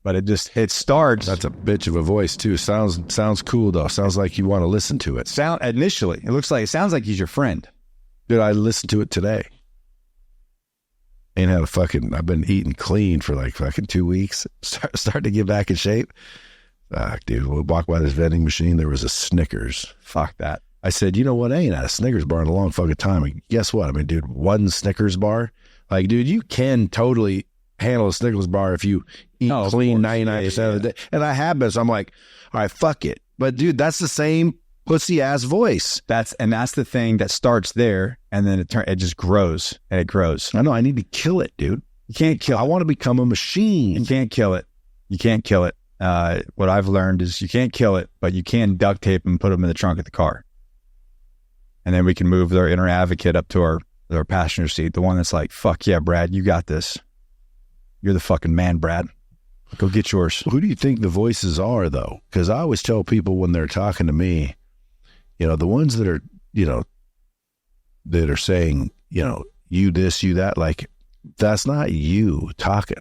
But it starts. That's a bitch of a voice too. Sounds cool though. Sounds like you want to listen to it. Initially, it sounds like he's your friend. Dude, I listened to it today. I've been eating clean for like fucking 2 weeks. Starting to get back in shape. Fuck, dude. We'll walk by this vending machine. There was a Snickers. Fuck that. I said, you know what? I ain't had a Snickers bar in a long fucking time. And guess what? I mean, dude, one Snickers bar. Like, dude, you can totally handle a Snickers bar if you eat clean 99% of the day. And I have been. So I'm like, all right, fuck it. But dude, that's the same pussy ass voice. That's the thing that starts there, and then it just grows and it grows. I know. I need to kill it, dude. You can't kill it. I want to become a machine. You can't kill it. You can't kill it. What I've learned is you can't kill it, but you can duct tape and put them in the trunk of the car. And then we can move our inner advocate up to our passenger seat, the one that's like, fuck yeah, Brad, you got this. You're the fucking man, Brad. Go get yours. Who do you think the voices are, though? Because I always tell people when they're talking to me, the ones that are, that are saying, you this, you that, like, that's not you talking.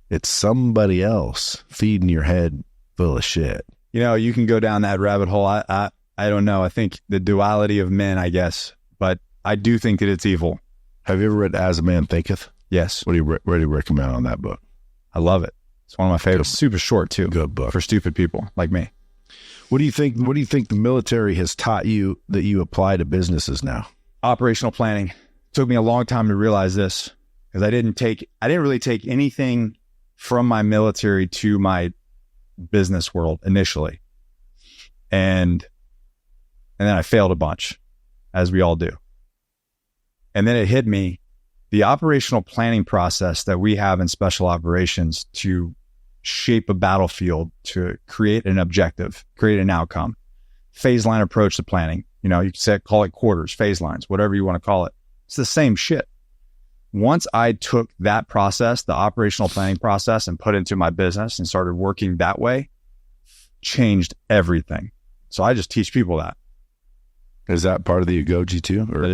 It's somebody else feeding your head full of shit. You can go down that rabbit hole. I don't know. I think the duality of men, I guess, but I do think that it's evil. Have you ever read As a Man Thinketh? Yes. What do you recommend on that book? I love it. It's one of my favorites. Super short too. Good book for stupid people like me. What do you think the military has taught you that you apply to businesses now? Operational planning. It took me a long time to realize this because I didn't really take anything from my military to my business world initially. And then I failed a bunch, as we all do. And then it hit me, the operational planning process that we have in special operations to shape a battlefield, to create an objective, create an outcome, phase line approach to planning. You can call it quarters, phase lines, whatever you want to call it. It's the same shit. Once I took that process, the operational planning process, and put it into my business and started working that way, changed everything. So I just teach people that. Is that part of the Agogi too? Or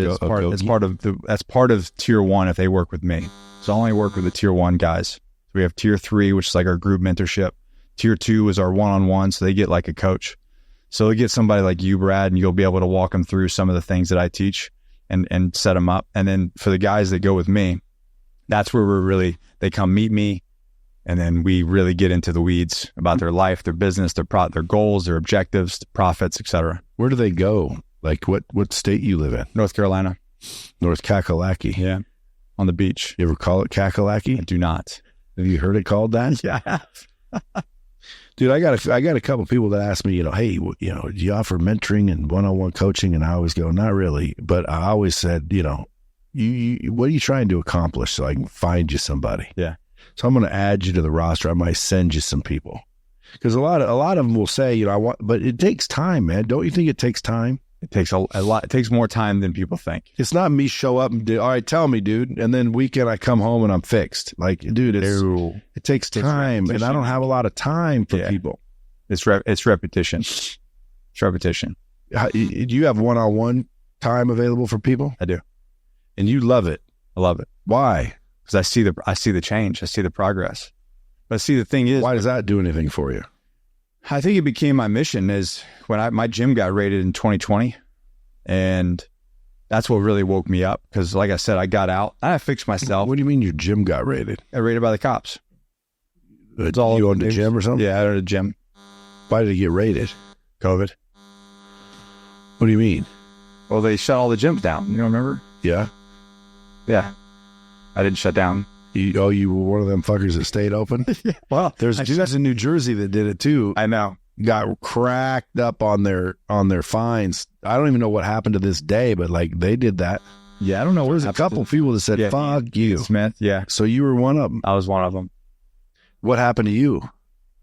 that's part of tier 1 if they work with me. So I only work with the tier 1 guys. So we have tier 3, which is like our group mentorship. Tier 2 is our one-on-one, so they get like a coach. So they get somebody like you, Brad, and you'll be able to walk them through some of the things that I teach and set them up. And then for the guys that go with me, that's where they come meet me, and then we really get into the weeds about their life, their business, their goals, their objectives, profits, etc. Where do they go? Like what state you live in? North Carolina. North Kakalaki. Yeah. On the beach. You ever call it Kakalaki? I do not. Have you heard it called that? Yeah. Dude, I got a couple people that ask me, hey, do you offer mentoring and one-on-one coaching? And I always go, not really. But I always said, you what are you trying to accomplish so I can find you somebody? Yeah. So I'm going to add you to the roster. I might send you some people. Because a lot of them will say, but it takes time, man. Don't you think it takes time? It takes a lot. It takes more time than people think. It's not me show up and do, all right, tell me, dude. And then weekend I come home and I'm fixed. Like, dude, it takes time. And I don't have a lot of time for people. It's repetition. It's repetition. Do you have one-on-one time available for people? I do. And you love it. I love it. Why? Because I see the change. I see the progress. But see, the thing is, why does that do anything for you? I think it became my mission is when my gym got raided in 2020, and that's what really woke me up. Because like I said, I got out, I fixed myself. What do you mean your gym got raided? Got raided by the cops. You owned a gym or something? Yeah, I owned a gym. Why did it get raided? COVID. What do you mean? Well, they shut all the gyms down. You don't remember? Yeah. Yeah. I didn't shut down. You were one of them fuckers that stayed open? Yeah. Well, there's dudes in New Jersey that did it too. I know. Got cracked up on their fines. I don't even know what happened to this day, but like they did that. Yeah, I don't know. There's a couple people that said, fuck you. Smith, yeah. So you were one of them. I was one of them. What happened to you?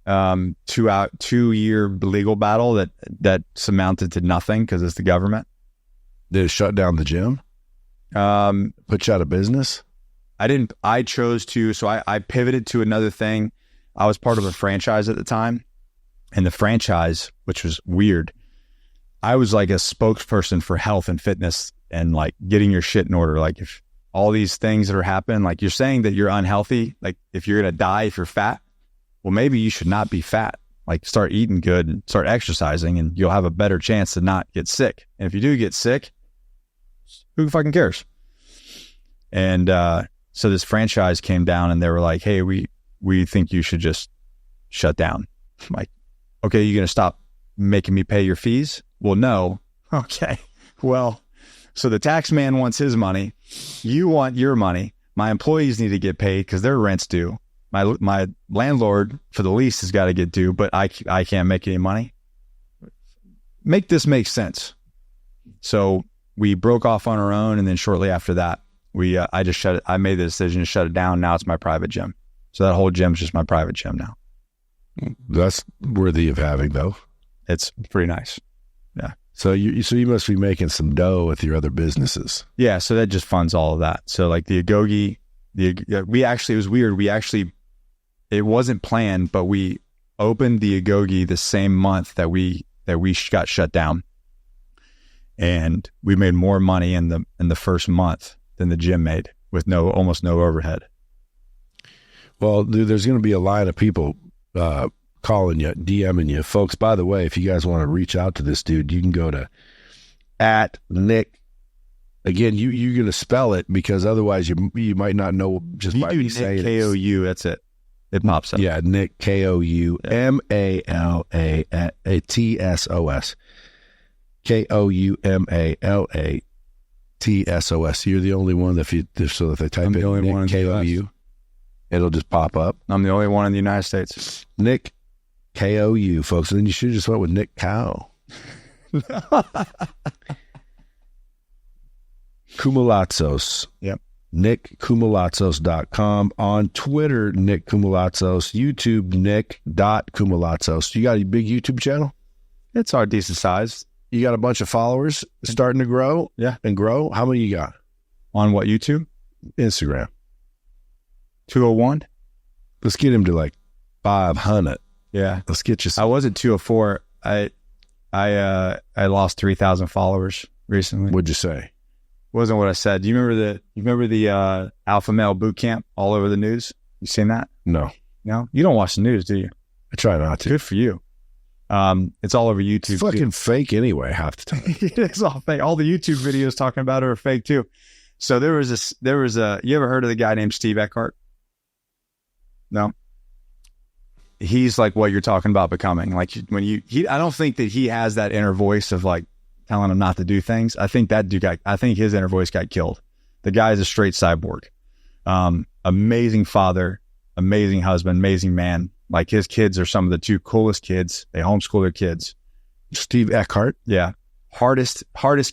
2-year legal battle that amounted to nothing because it's the government. Did it shut down the gym? Put you out of business? I chose to, so I pivoted to another thing. I was part of a franchise at the time, and the franchise, which was weird, I was like a spokesperson for health and fitness and like getting your shit in order. Like if all these things that are happening, like you're saying that you're unhealthy, like if you're going to die, if you're fat, well, maybe you should not be fat. Like start eating good and start exercising and you'll have a better chance to not get sick. And if you do get sick, who fucking cares? And, so this franchise came down and they were like, hey, we think you should just shut down. I'm like, okay, you going to stop making me pay your fees? Well, no. Okay. Well, so the tax man wants his money. You want your money. My employees need to get paid because their rent's due. My landlord for the lease has got to get due, but I can't make any money. Make this make sense. So we broke off on our own. And then shortly after that, I just shut it. I made the decision to shut it down. Now it's my private gym. So that whole gym is just my private gym now. That's worthy of having, though. It's pretty nice. Yeah. So you must be making some dough with your other businesses. Yeah. So that just funds all of that. So like the Agogi, it was weird. It wasn't planned, but we opened the Agogi the same month that we got shut down, and we made more money in the first month than the gym made with almost no overhead. Well, dude, there's going to be a line of people calling you, DMing you. Folks, by the way, if you guys want to reach out to this dude, you can go to @Nick Again, you're going to spell it because otherwise you might not know just by me saying it. K-O-U, that's it. It pops up. Yeah, Nick, Koumalatsos. Koumalatsos. You're the only one that if they type in Nick K-O-U, it'll just pop up. I'm the only one in the United States. Nick K-O-U, folks. And then you should have just went with Nick Cow. Koumalatsos. Yep. NickKoumalatsos.com. On Twitter, Nick Koumalatsos. YouTube, Nick.Koumalatsos. You got a big YouTube channel? It's our decent size. You got a bunch of followers starting to grow? Yeah. And grow? How many you got? On what, YouTube? Instagram. 201? Let's get him to like 500. Yeah. Let's get you I was at 204. I lost 3,000 followers recently. What'd you say? Wasn't what I said. Do you remember the alpha male boot camp all over the news? You seen that? No. No? You don't watch the news, do you? I try not to. Good for you. It's all over YouTube. It's fucking fake anyway, half the time. It's all fake. All the YouTube videos talking about it are fake too. So you ever heard of the guy named Steve Eckhart? No. He's like what you're talking about becoming. Like I don't think that he has that inner voice of like telling him not to do things. I think his inner voice got killed. The guy is a straight cyborg. Amazing father, amazing husband, amazing man. Like his kids are some of the two coolest kids. They homeschool their kids. Steve Eckhart. Yeah. Hardest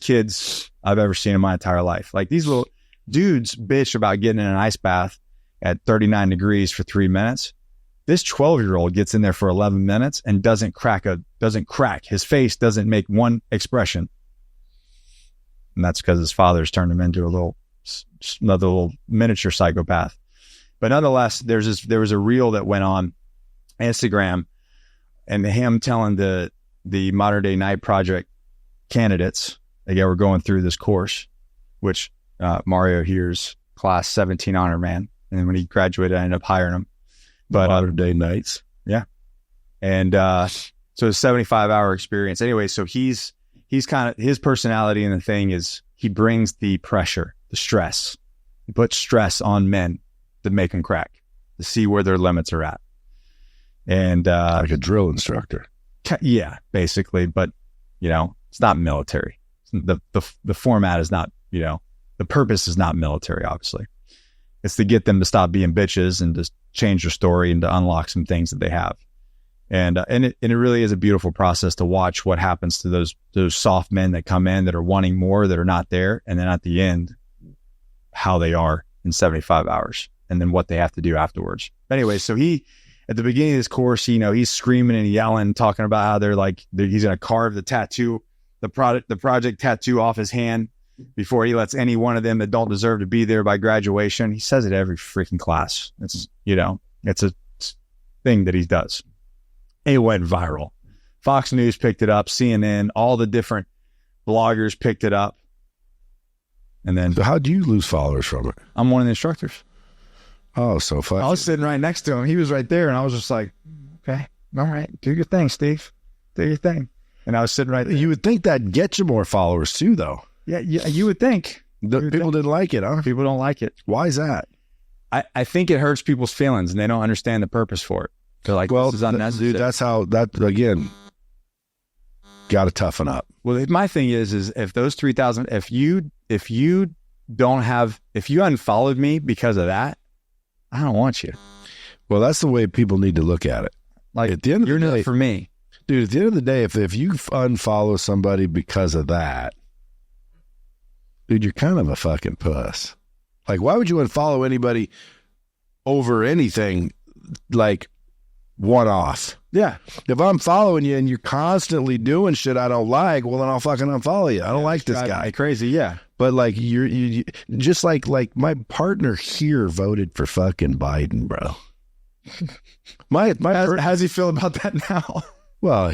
kids I've ever seen in my entire life. Like these little dudes bitch about getting in an ice bath at 39 degrees for 3 minutes. This 12-year-old gets in there for 11 minutes and doesn't crack. His face doesn't make one expression. And that's because his father's turned him into another little miniature psychopath. But nonetheless, there was a reel that went on Instagram and him telling the modern day night project candidates, again, we're going through this course, which Mario here's class 17 honor man. And then when he graduated, I ended up hiring him. But modern day nights. Yeah. And so it's a 75-hour experience. Anyway, so he's kind of, his personality and the thing is he brings the pressure, the stress. He puts stress on men to make them crack, to see where their limits are at. And like a drill instructor. Yeah, basically. But, it's not military. The format is not, the purpose is not military, obviously. It's to get them to stop being bitches and just change their story and to unlock some things that they have. And it really is a beautiful process to watch what happens to those soft men that come in that are wanting more, that are not there. And then at the end, how they are in 75 hours and then what they have to do afterwards. But anyway, so at the beginning of this course, he's screaming and yelling, talking about how he's going to carve the project tattoo off his hand before he lets any one of them that don't deserve to be there by graduation. He says it every freaking class. It's a thing that he does. It went viral. Fox News picked it up, CNN, all the different bloggers picked it up. And then, so how do you lose followers from it? I'm one of the instructors. Oh, so fun. I was sitting right next to him. He was right there. And I was just like, okay, all right, do your thing, Steve. Do your thing. And I was sitting right there. You would think that'd get you more followers too, though. Yeah, you would think. People didn't like it, huh? People don't like it. Why is that? I think it hurts people's feelings and they don't understand the purpose for it. They're like, well, this is unnecessary. Dude, that's how again, got to toughen up. Well, my thing is if those 3,000, if you unfollowed me because of that, I don't want you. Well, that's the way people need to look at it. Like, at the end of you're the not day, for me. Dude, at the end of the day, if you unfollow somebody because of that, dude, you're kind of a fucking puss. Like, why would you unfollow anybody over anything like one-off? Yeah. If I'm following you and you're constantly doing shit I don't like, well, then I'll fucking unfollow you. I don't like this guy. Crazy, yeah. But like you just like my partner here voted for fucking Biden, bro. How's he feel about that now? Well,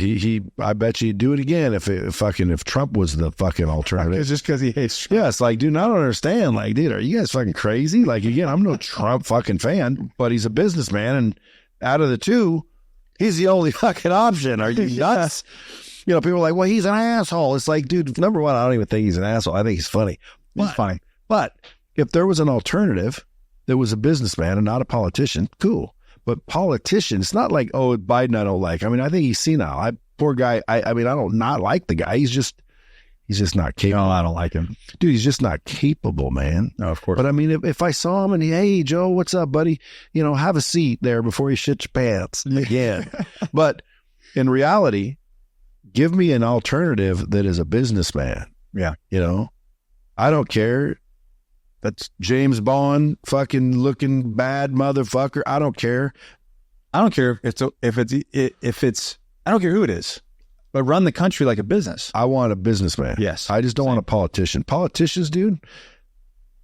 I bet you he'd do it again if Trump was the fucking alternative. It's just because he hates Trump. Yeah, it's like, dude, I don't understand. Like, dude, are you guys fucking crazy? Like, again, I'm no Trump fucking fan, but he's a businessman, and out of the two, he's the only fucking option. Are you nuts? People are like, well, he's an asshole. It's like, dude, number one, I don't even think he's an asshole. I think he's funny. It's funny. But if there was an alternative that was a businessman and not a politician, cool. But politician, it's not like, oh, Biden I don't like. I mean, I think he's senile. Poor guy. I mean, I don't not like the guy. He's just not capable. No, I don't like him. Dude, he's just not capable, man. No, of course. But I mean, if I saw him and hey, Joe, what's up, buddy? You know, have a seat there before you shit your pants again. But in reality, give me an alternative that is a businessman. Yeah. You know, I don't care. That's James Bond, fucking looking bad motherfucker. I don't care. I don't care if it's I don't care who it is, but run the country like a business. I want a businessman. Yes. I just don't want a politician. Politicians, dude,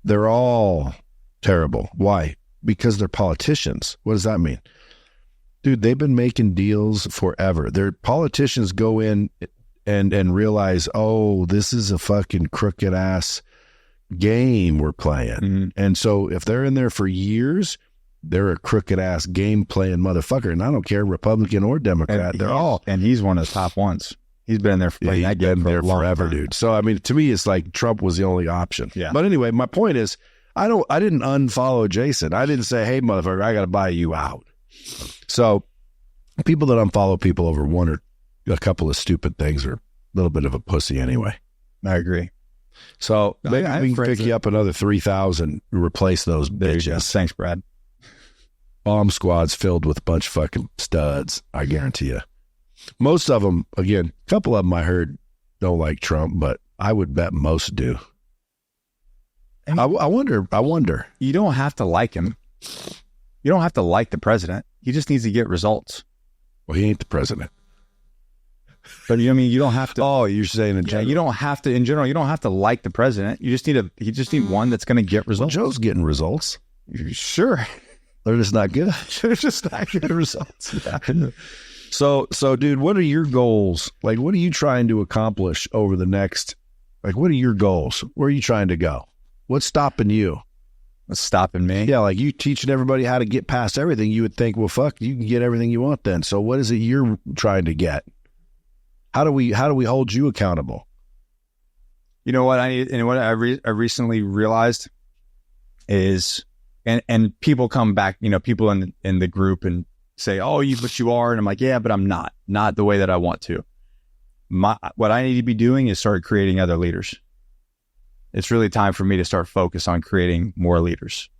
they're all terrible. Why? Because they're politicians. What does that mean? Dude, they've been making deals forever. Their politicians go in and realize, oh, this is a fucking crooked ass game we're playing. Mm-hmm. And so if they're in there for years, they're a crooked ass game playing motherfucker. And I don't care, Republican or Democrat, they're all. And he's one of the top ones. He's been there for forever, dude. So I mean, to me, it's like Trump was the only option. Yeah. But anyway, my point is, I didn't unfollow Jason. I didn't say, hey, motherfucker, I got to buy you out. So people that unfollow people over one or a couple of stupid things are a little bit of a pussy anyway. I agree. So maybe we can pick you up another 3,000 to replace those bitches. Thanks, Brad. Bomb squad's filled with a bunch of fucking studs, I guarantee you. Most of them, again, a couple of them I heard don't like Trump, but I would bet most do. I wonder. You don't have to like him. You don't have to like the president. He just needs to get results. Well, he ain't the president. But you know what I mean? You don't have to. Oh, you're saying in general. You don't have to, in general, you don't have to like the president. You just need one that's going to get results. Well, Joe's getting results. Sure. They're just not good. They're just not good results. Yeah. So, dude, what are your goals? Like, what are you trying to accomplish over the next, like, what are your goals? Where are you trying to go? What's stopping you? What's stopping me? Yeah, like you teaching everybody how to get past everything. You would think, well, fuck, you can get everything you want then. So what is it you're trying to get? How do we hold you accountable? You know what I recently realized is, and people come back, you know, people in the group and say, oh, but you are. And I'm like, yeah, but I'm not the way that I want to. What I need to be doing is start creating other leaders. It's really time for me to start focus on creating more leaders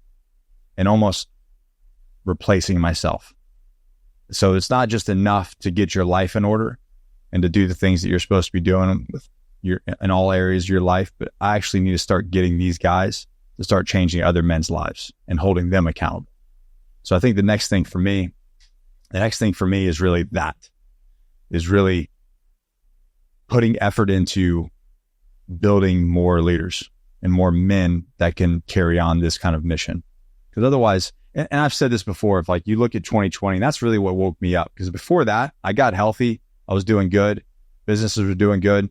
and almost replacing myself. So it's not just enough to get your life in order and to do the things that you're supposed to be doing in all areas of your life, but I actually need to start getting these guys to start changing other men's lives and holding them accountable. So I think the next thing for me is really putting effort into building more leaders and more men that can carry on this kind of mission. Because otherwise, and I've said this before, if like you look at 2020, that's really what woke me up. Because before that, I got healthy. I was doing good. Businesses were doing good.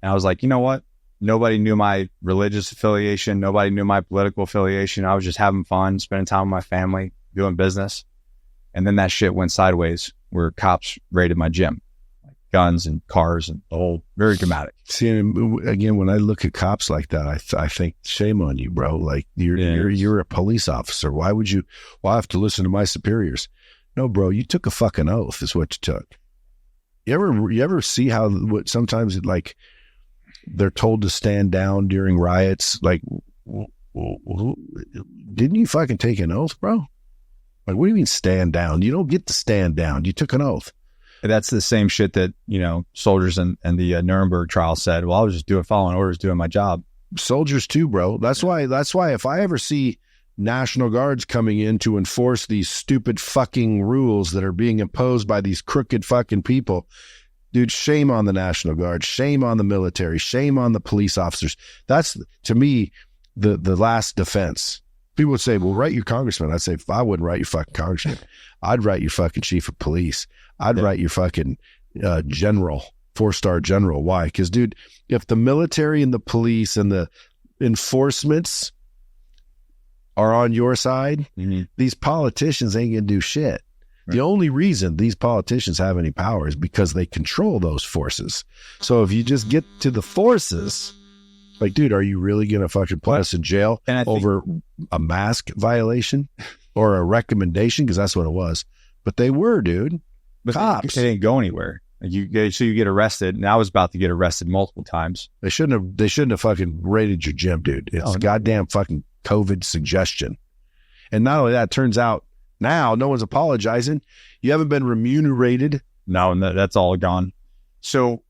And I was like, you know what? Nobody knew my religious affiliation. Nobody knew my political affiliation. I was just having fun, spending time with my family, doing business. And then that shit went sideways where cops raided my gym. Guns and cars and the whole, very dramatic. See, again, when I look at cops like that, I think shame on you, bro. Like you're a police officer. Why I have to listen to my superiors? No, bro, you took a fucking oath is what you took. You ever see how sometimes like they're told to stand down during riots? Like, didn't you fucking take an oath, bro? Like, what do you mean stand down? You don't get to stand down. You took an oath. That's the same shit that, you know, soldiers and the Nuremberg trial said. Well, I was just following orders, doing my job. Soldiers too, bro. That's why if I ever see National Guards coming in to enforce these stupid fucking rules that are being imposed by these crooked fucking people, dude, shame on the National Guard, shame on the military, shame on the police officers. That's, to me, the last defense. People would say, well, write your congressman. I'd say, I wouldn't write your fucking congressman. I'd write your fucking chief of police. I'd write your fucking general, 4-star general. Why? Because, dude, if the military and the police and the enforcements are on your side, these politicians ain't going to do shit. Right. The only reason these politicians have any power is because they control those forces. So if you just get to the forces, Like, dude, are you really going to fucking put us in jail over a mask violation or a recommendation? Because that's what it was. But they were, dude. But Cops. They didn't go anywhere. You get arrested, and I was about to get arrested multiple times. They shouldn't have fucking raided your gym, dude. It's goddamn fucking COVID suggestion. And not only that, turns out now no one's apologizing. You haven't been remunerated. No, that's all gone. So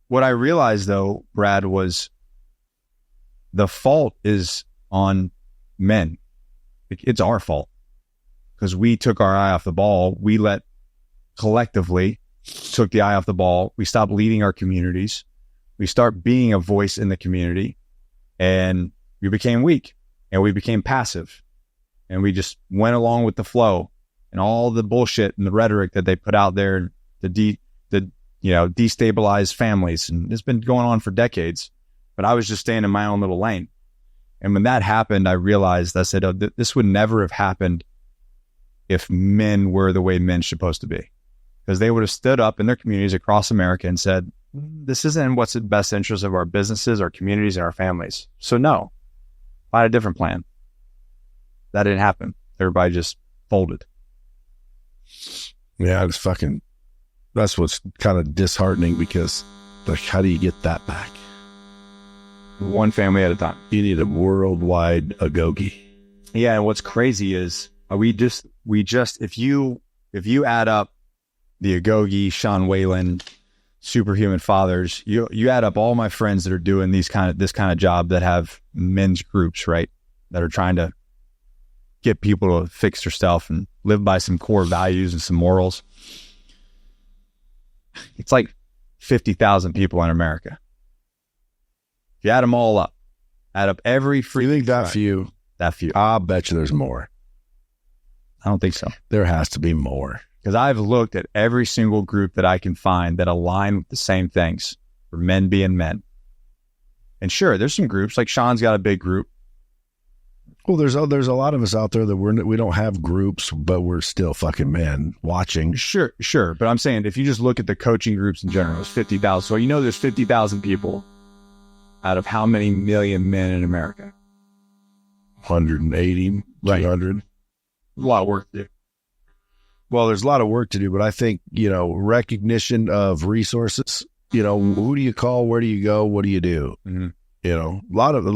what I realized though, Brad, was the fault is on men. It's our fault because we took our eye off the ball. We collectively took the eye off the ball. We stopped leading our communities. We start being a voice in the community, and we became weak and we became passive, and we just went along with the flow and all the bullshit and the rhetoric that they put out there to destabilize families. And it's been going on for decades, but I was just staying in my own little lane. And when that happened, I realized, I said, this would never have happened if men were the way men supposed to be. Because they would have stood up in their communities across America and said, this isn't what's in the best interest of our businesses, our communities, and our families. So no, find a different plan. That didn't happen. Everybody just folded. Yeah, that's what's kind of disheartening, because like, how do you get that back? One family at a time. You need a worldwide Agogi. Yeah, and what's crazy is we just if you add up the Agogi, Sean Whalen, Superhuman Fathers, you add up all my friends that are doing this kind of job, that have men's groups, right? That are trying to get people to fix their stuff and live by some core values and some morals. It's like 50,000 people in America. If you add them all up, add up every free. You think that few? That few. I'll bet you there's more. I don't think so. There has to be more. Because I've looked at every single group that I can find that align with the same things for men being men. And sure, there's some groups, like Sean's got a big group. Well, there's a lot of us out there that we don't have groups, but we're still fucking men watching. Sure. But I'm saying, if you just look at the coaching groups in general, it's 50,000. So there's 50,000 people out of how many million men in America? 180, right. 200. A lot of work to do. Well, there's a lot of work to do, but I think, recognition of resources, who do you call? Where do you go? What do you do? Mm-hmm.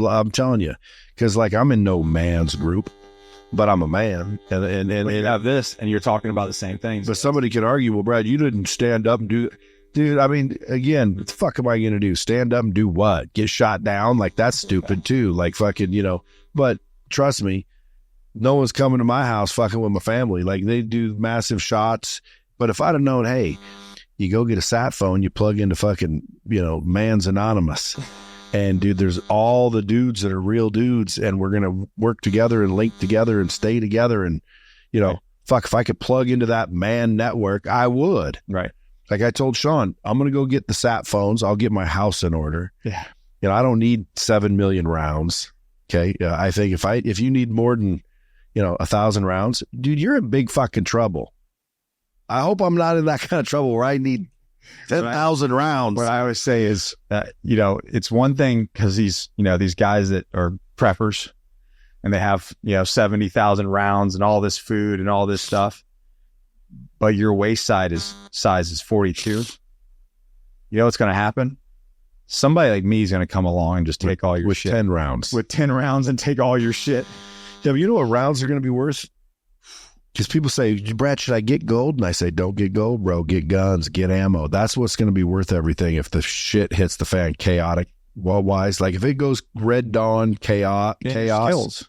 I'm telling you, because like I'm in no man's group, but I'm a man. And you have this, and you're talking about the same things. But somebody could argue, well, Brad, you didn't stand up and do, dude, I mean, again, what the fuck am I going to do? Stand up and do what? Get shot down? Like, that's stupid too. Like fucking, but trust me, no one's coming to my house fucking with my family. Like, they do massive shots. But if I'd have known, hey, you go get a sat phone, you plug into fucking, Man's Anonymous. And dude, there's all the dudes that are real dudes, and we're going to work together and link together and stay together. And, fuck, if I could plug into that man network, I would. Right. Like I told Sean, I'm going to go get the sat phones. I'll get my house in order. Yeah. I don't need 7 million rounds. Okay. I think if you need more than, 1,000 rounds, dude, you're in big fucking trouble. I hope I'm not in that kind of trouble where I need 10,000 rounds. What I always say is, it's one thing because these guys that are preppers and they have, 70,000 rounds and all this food and all this stuff, but your waist size is 42. You know what's going to happen? Somebody like me is going to come along and just take all your shit. 10 rounds. With 10 rounds and take all your shit. Yeah, but you know what rounds are going to be worth? Because people say, Brad, should I get gold? And I say, don't get gold, bro. Get guns, get ammo. That's what's going to be worth everything if the shit hits the fan chaotic wise. Like if it goes Red Dawn, chaos. Skills.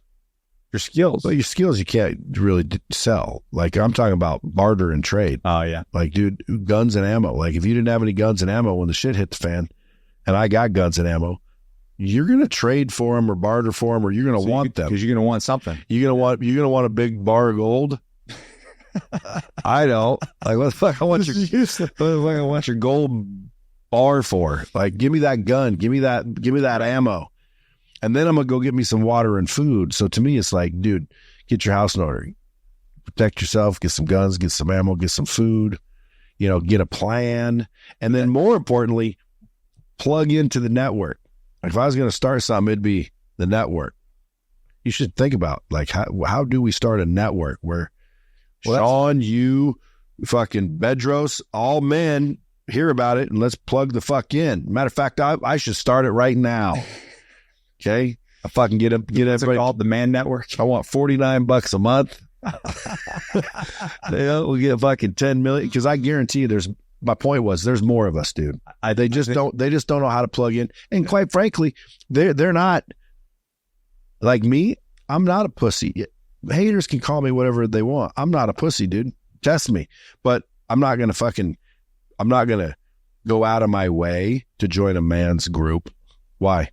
Your skills. Well, your skills you can't really sell. Like I'm talking about barter and trade. Oh, yeah. Like, dude, guns and ammo. Like if you didn't have any guns and ammo when the shit hit the fan, and I got guns and ammo, you're going to trade for them or barter for them, or you're going to want them. Because you're going to want something. You're going to want a big bar of gold. I know. Like, what the fuck I want your gold bar for? Like, give me that gun. Give me that ammo. And then I'm going to go get me some water and food. So to me, it's like, dude, get your house in order. Protect yourself. Get some guns. Get some ammo. Get some food. Get a plan. And then more importantly, plug into the network. Like if I was going to start something, it'd be the network. You should think about like how do we start a network where Sean, you, fucking Bedros, all men hear about it and let's plug the fuck in. Matter of fact, I should start it right now. Okay, I fucking get everybody called the Man Network. I want $49 a month. We'll get fucking 10 million because I guarantee you my point was there's more of us, dude. They just don't know how to plug in. And quite frankly, they're not like me. I'm not a pussy. Haters can call me whatever they want. I'm not a pussy, dude. Test me. But I'm not going to go out of my way to join a man's group. Why?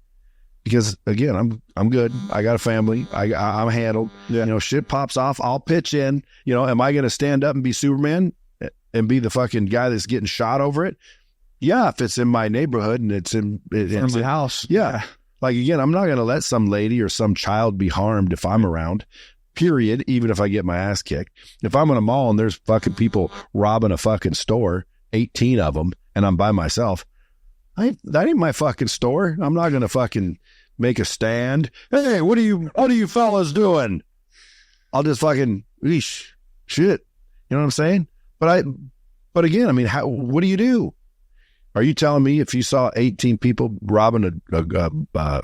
Because again, I'm good. I got a family. I'm handled. Yeah. You know, shit pops off. I'll pitch in. You know, am I going to stand up and be Superman and be the fucking guy that's getting shot over it? Yeah, if it's in my neighborhood and it's in the house. Yeah. Like again, I'm not going to let some lady or some child be harmed if I'm around. Period. Even if I get my ass kicked. If I'm in a mall and there's fucking people robbing a fucking store, 18 of them, and I'm by myself, that ain't my fucking store. I'm not going to fucking make a stand. Hey, what are you fellas doing? I'll just fucking, shit. You know what I'm saying? But again, I mean, what do you do? Are you telling me if you saw 18 people robbing a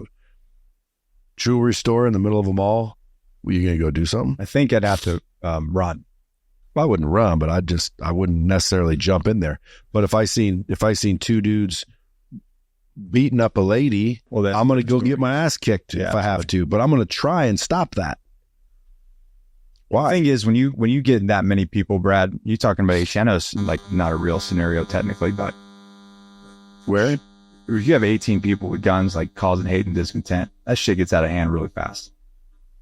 jewelry store in the middle of a mall, were you going to go do something? I think I'd have to run. Well, I wouldn't run, but I wouldn't necessarily jump in there. But if I seen two dudes beating up a lady, well, I'm going to go get my ass kicked if I have to. But I'm going to try and stop that. Why? The thing is, when you get that many people, Brad, you talking about Shano's like not a real scenario technically, but where if you have 18 people with guns like causing hate and discontent, that shit gets out of hand really fast.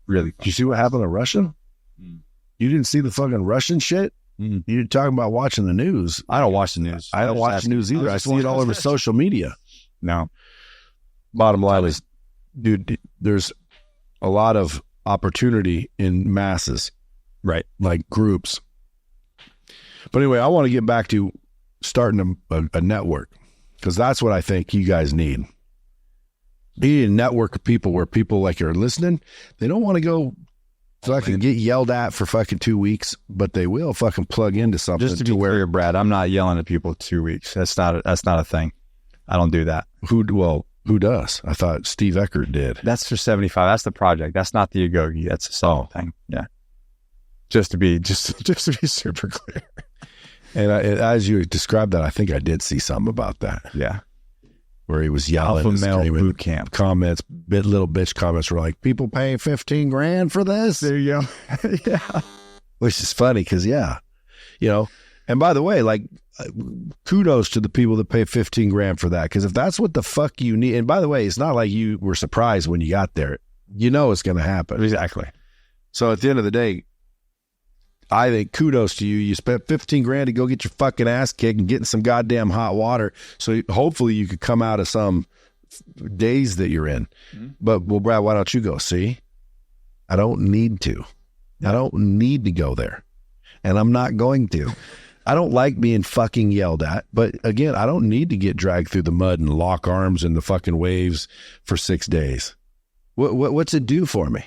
Really fast. Did you see what happened to Russia? You didn't see the fucking Russian shit? You're talking about watching the news. I don't watch the news. I don't watch the news either. I see it all over social media. No. Bottom line is, dude, there's a lot of opportunity in masses. Right. Like groups. But anyway, I want to get back to starting a network because that's what I think you guys need. You need a network of people where people like are listening. They don't want to go fucking get yelled at for fucking 2 weeks, but they will fucking plug into something. Just to be clear, Brad, I'm not yelling at people 2 weeks. That's not a thing. I don't do that. Who does? I thought Steve Eckert did. That's for 75. That's the project. That's not the Agogi. That's a song thing. Yeah. Just to be super clear. And as you described that, I think I did see something about that. Yeah. Where he was yelling. Alpha male boot camp. Comments, little bitch comments were like, people paying $15,000 for this? There you go. Yeah. Which is funny because, you know, and by the way, like, kudos to the people that pay $15,000 for that. Because if that's what the fuck you need, and by the way, it's not like you were surprised when you got there. You know it's going to happen. Exactly. So at the end of the day, I think kudos to you. You spent $15,000 to go get your fucking ass kicked and get in some goddamn hot water. So hopefully you could come out of some days that you're in. Mm-hmm. But, well, Brad, why don't you go? See, I don't need to. I don't need to go there. And I'm not going to. I don't like being fucking yelled at. But again, I don't need to get dragged through the mud and lock arms in the fucking waves for 6 days. What's it do for me?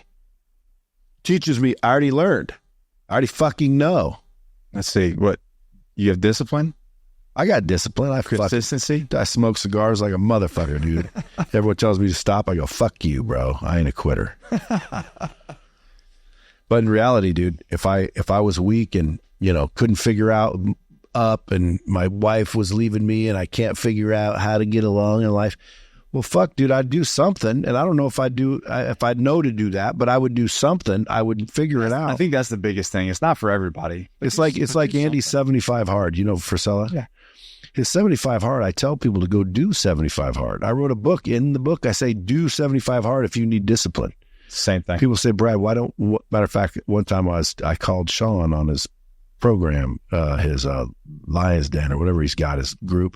Teaches me I already learned. I already fucking know. Let's see. What? You have discipline? I got discipline. I have consistency. I smoke cigars like a motherfucker, dude. Everyone tells me to stop. I go, fuck you, bro. I ain't a quitter. But in reality, dude, if I was weak and, you know, couldn't figure out up and my wife was leaving me and I can't figure out how to get along in life, well, fuck, dude, I'd do something. And I don't know if I'd know to do that, but I would do something. I would figure it out. I think that's the biggest thing. It's not for everybody. It's like Andy's 75 hard, you know, Frisella? Yeah. His 75 hard, I tell people to go do 75 hard. I wrote a book. In the book, I say, do 75 hard if you need discipline. Same thing. People say, Brad, matter of fact, one time I called Sean on his program, his Lions Den or whatever he's got, his group.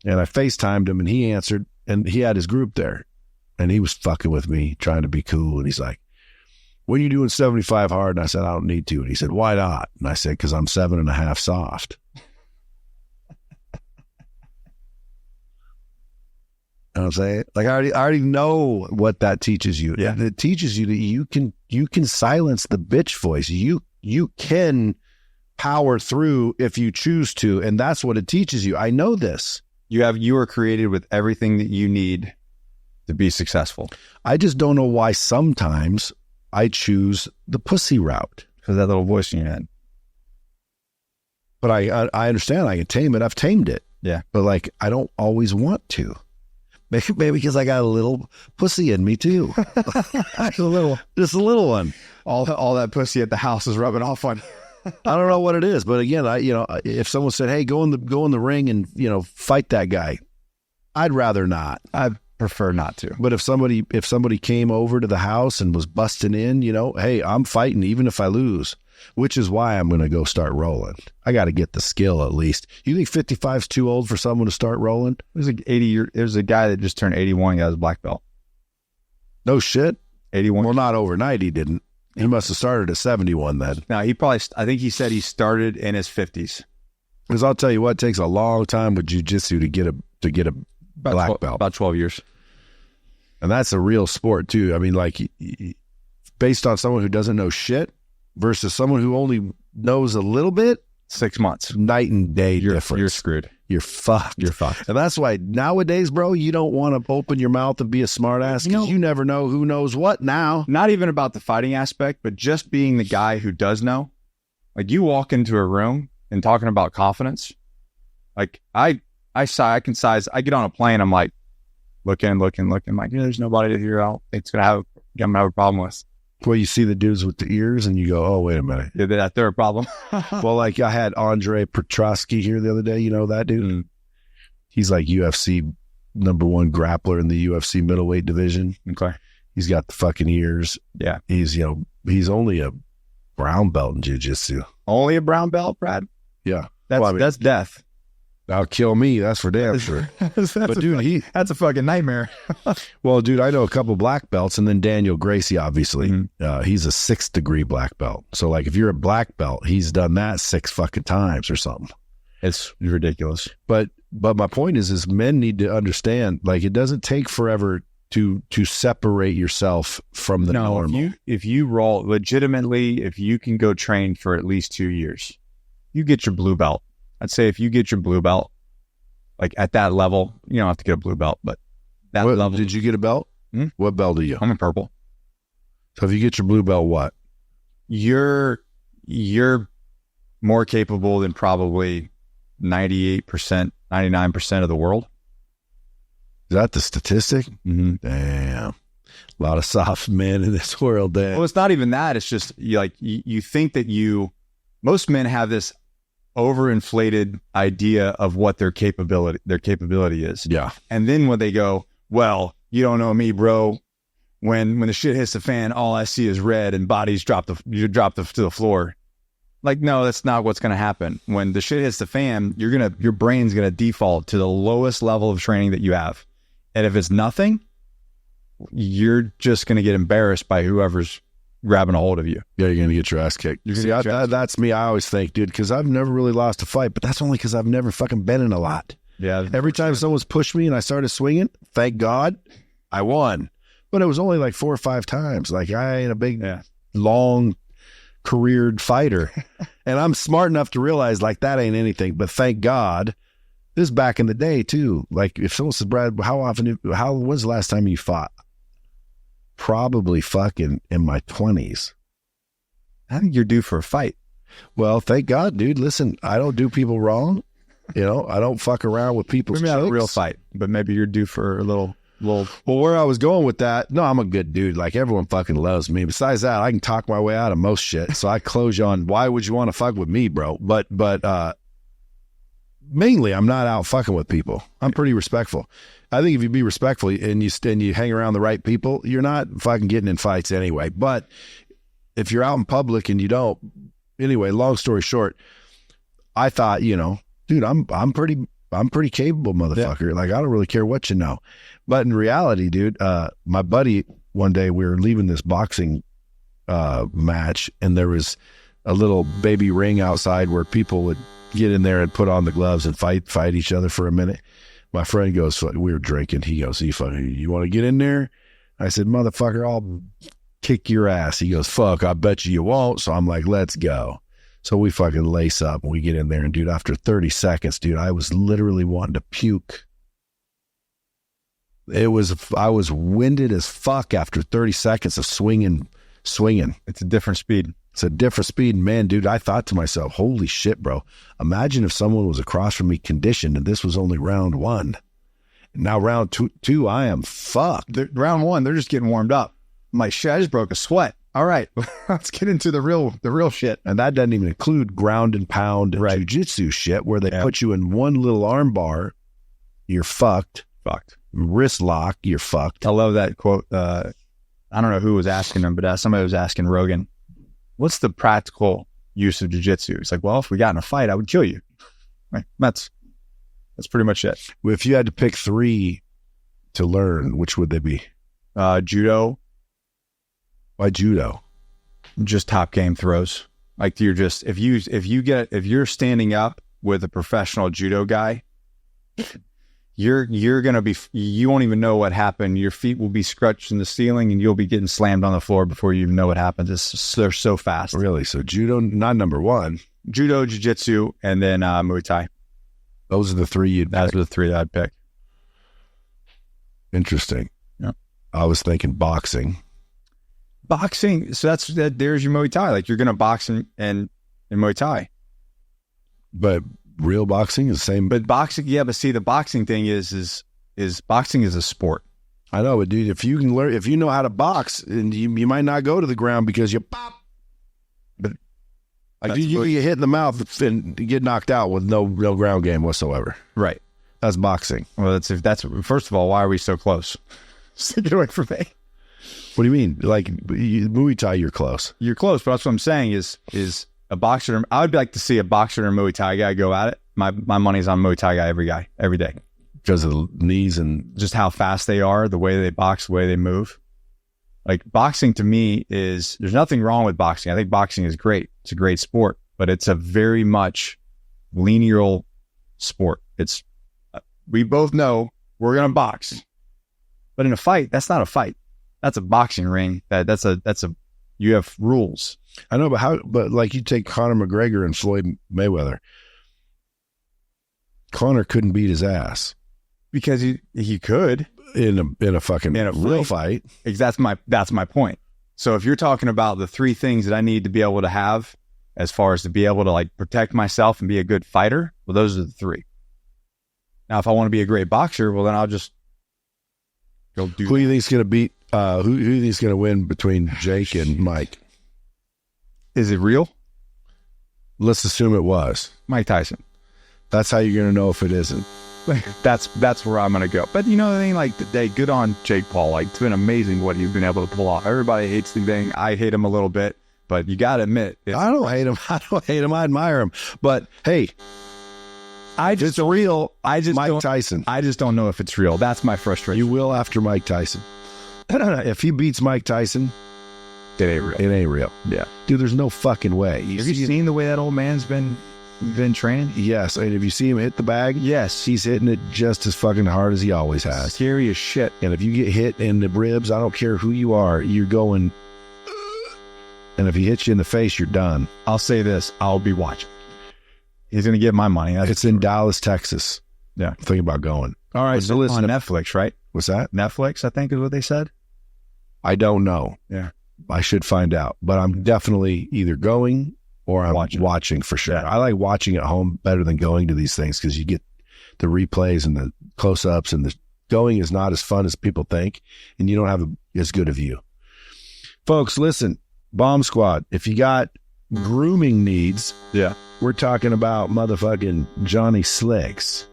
And I FaceTimed him and he answered. And he had his group there and he was fucking with me, trying to be cool. And he's like, when are you doing 75 hard? And I said, I don't need to. And he said, why not? And I said, because I'm 7.5 soft. know what I'm saying? Like I already know what that teaches you. Yeah. It teaches you that you can silence the bitch voice. You can power through if you choose to, and that's what it teaches you. I know this. You are created with everything that you need to be successful. I just don't know why sometimes I choose the pussy route. Because that little voice in your head. But I understand I can tame it. I've tamed it. Yeah. But like, I don't always want to. Maybe because I got a little pussy in me too. Just a little one. All that pussy at the house is rubbing off on you. I don't know what it is, but again, if someone said, "Hey, go in the ring and fight that guy," I'd rather not. I prefer not to. But if somebody came over to the house and was busting in, hey, I'm fighting even if I lose, which is why I'm going to go start rolling. I got to get the skill at least. You think 55 is too old for someone to start rolling? There's a guy that just turned 81, got his black belt. No shit. 81. Well, not overnight. He didn't. He must have started at 71 then. Now I think he said he started in his 50s. Because I'll tell you what, it takes a long time with jiu-jitsu to get a black belt. About 12 years. And that's a real sport too. I mean, like, based on someone who doesn't know shit versus someone who only knows a little bit, 6 months. Night and day difference. You're screwed. You're fucked. And that's why nowadays, bro, you don't want to open your mouth and be a smart ass because you never know who knows what now. Not even about the fighting aspect, but just being the guy who does know. Like, you walk into a room and talking about confidence. Like, I get on a plane, I'm like, looking. I'm like, yeah, there's nobody that here I'm gonna have a problem with. Well, you see the dudes with the ears and you go, oh, wait a minute. Yeah, they're a problem. Well, like I had Andre Petrosky here the other day. You know that dude? Mm. He's like UFC #1 grappler in the UFC middleweight division. Okay. He's got the fucking ears. Yeah. He's only a brown belt in jiu-jitsu. Only a brown belt, Brad? Yeah. That's death. That'll kill me. That's for damn sure. But dude, that's a fucking nightmare. Well, dude, I know a couple black belts, and then Daniel Gracie, obviously, he's a 6th degree black belt. So, like, if you're a black belt, he's done that 6 fucking times or something. It's ridiculous. But my point is men need to understand, like, it doesn't take forever to separate yourself from the normal. If you roll legitimately, if you can go train for at least 2 years, you get your blue belt. I'd say if you get your blue belt, like at that level, you don't have to get a blue belt, but that level. Did you get a belt? What belt are you? I'm in purple. So if you get your blue belt, what? You're more capable than probably 98%, 99% of the world. Is that the statistic? Mm-hmm. Damn. A lot of soft men in this world, damn. Well, it's not even that. It's just you think that most men have this overinflated idea of what their capability is. Yeah. And then when they go, well, you don't know me, bro. When the shit hits the fan, all I see is red and bodies drop to the floor. Like, no, that's not what's going to happen. When the shit hits the fan, your brain's going to default to the lowest level of training that you have. And if it's nothing, you're just going to get embarrassed by whoever's grabbing a hold of you. Yeah, you're going to get your ass kicked. That's me. I always think, dude, because I've never really lost a fight, but that's only because I've never fucking been in a lot. Yeah. Every time someone's pushed me and I started swinging, thank God, I won. But it was only like 4 or 5 times. Like, I ain't a big, long careered fighter. And I'm smart enough to realize, like, that ain't anything. But thank God, this is back in the day, too. Like, if someone says, Brad, when's the last time you fought? Probably fucking in my 20s. I think you're due for a fight. Well, thank God, dude. Listen, I don't do people wrong. I don't fuck around with people's Maybe not a real fight, but maybe you're due for a little. Well, where I was going with that, no, I'm a good dude. Like, everyone fucking loves me. Besides that, I can talk my way out of most shit. So I close you on, why would you want to fuck with me, bro? But mainly, I'm not out fucking with people. I'm pretty respectful. I think if you be respectful and you hang around the right people, you're not fucking getting in fights anyway. But if you're out in public and you don't, anyway, long story short, I thought, dude, I'm pretty capable, motherfucker. Yeah. Like, I don't really care what you know. But in reality, dude, my buddy, one day we were leaving this boxing match, and there was a little baby ring outside where people would get in there and put on the gloves and fight each other for a minute. My friend goes, we were drinking. He goes, you want to get in there? I said, motherfucker, I'll kick your ass. He goes, fuck, I bet you won't. So I'm like, let's go. So we fucking lace up and we get in there. And dude, after 30 seconds, dude, I was literally wanting to puke. I was winded as fuck after 30 seconds of swinging. It's a different speed. It's a different speed. Man, dude, I thought to myself, holy shit, bro. Imagine if someone was across from me conditioned and this was only round 1. Now round two, I am fucked. Round 1, they're just getting warmed up. My shit, I just broke a sweat. All right, let's get into the real shit. And that doesn't even include ground and pound and jiu-jitsu shit where they put you in one little arm bar. You're fucked. Wrist lock, you're fucked. I love that quote. I don't know who was asking him, but somebody was asking Rogan, what's the practical use of jiu-jitsu? He's like, well, if we got in a fight, I would kill you. Right? That's pretty much it. If you had to pick 3 to learn, which would they be? Judo. Why judo? Just top game throws. Like you're just, if you're standing up with a professional judo guy, you're going to be, you won't even know what happened. Your feet will be scratched in the ceiling and you'll be getting slammed on the floor before you even know what happens. They're so fast. Really? So judo, not number 1. Judo, jiu-jitsu, and then Muay Thai. Those are the 3 you'd pick. Those are the 3 that I'd pick. Interesting. Yeah. I was thinking boxing. Boxing. So there's your Muay Thai. Like you're going to box in Muay Thai. But real boxing is the same. But boxing, yeah, but see, the boxing thing is boxing is a sport. I know, but dude, if you can learn, if you know how to box, and you might not go to the ground because you pop. But like you get hit in the mouth and get knocked out with no real ground game whatsoever. Right. That's boxing. Well, that's first of all, why are we so close? Just get away from me. What do you mean? Like Muay Thai, you're close. You're close, but that's what I'm saying is a boxer. I would like to see a boxer and a Muay Thai guy go at it. My money's on Muay Thai guy every day. Because of the knees and just how fast they are, the way they box, the way they move. Like boxing to me there's nothing wrong with boxing. I think boxing is great. It's a great sport, but it's a very much linear sport. We both know we're going to box, but in a fight, that's not a fight. That's a boxing ring. You have rules. I know, but like you take Conor McGregor and Floyd Mayweather. Conor couldn't beat his ass. Because he could in a fucking real fight. That's my point. So if you're talking about the 3 things that I need to be able to have as far as to be able to like protect myself and be a good fighter, well, those are the 3. Now, if I want to be a great boxer, well, then I'll just go do. Who do you think's going to beat? Who do you think's going to win between Jake and Mike? Is it real? Let's assume it was Mike Tyson. That's how you're going to know if it isn't. That's where I'm going to go. But you know the thing, like today, good on Jake Paul. Like it's been amazing what he's been able to pull off. Everybody hates the thing. I hate him a little bit, but you got to admit, I don't hate him. I admire him. But hey, it's real. Mike Tyson. I just don't know if it's real. That's my frustration. You will after Mike Tyson. If he beats Mike Tyson, it ain't real. It ain't real. Yeah, dude. There's no fucking way. Have you seen the way that old man's been training? Yes. And if you see him hit the bag, yes, he's hitting it just as fucking hard as he always has. Scary as shit. And if you get hit in the ribs, I don't care who you are, you're going. And if he hits you in the face, you're done. I'll say this: I'll be watching. He's going to get my money. It's in Dallas, Texas. Yeah, I'm thinking about going. All right, so listen, on Netflix, right? What's that? Netflix, I think is what they said. I don't know. Yeah, I should find out. But I'm definitely either going or I'm watching for sure. Yeah. I like watching at home better than going to these things because you get the replays and the close-ups, and the going is not as fun as people think, and you don't have as good a view. Folks, listen, Bomb Squad, if you got grooming needs, we're talking about motherfucking Johnny Slicks.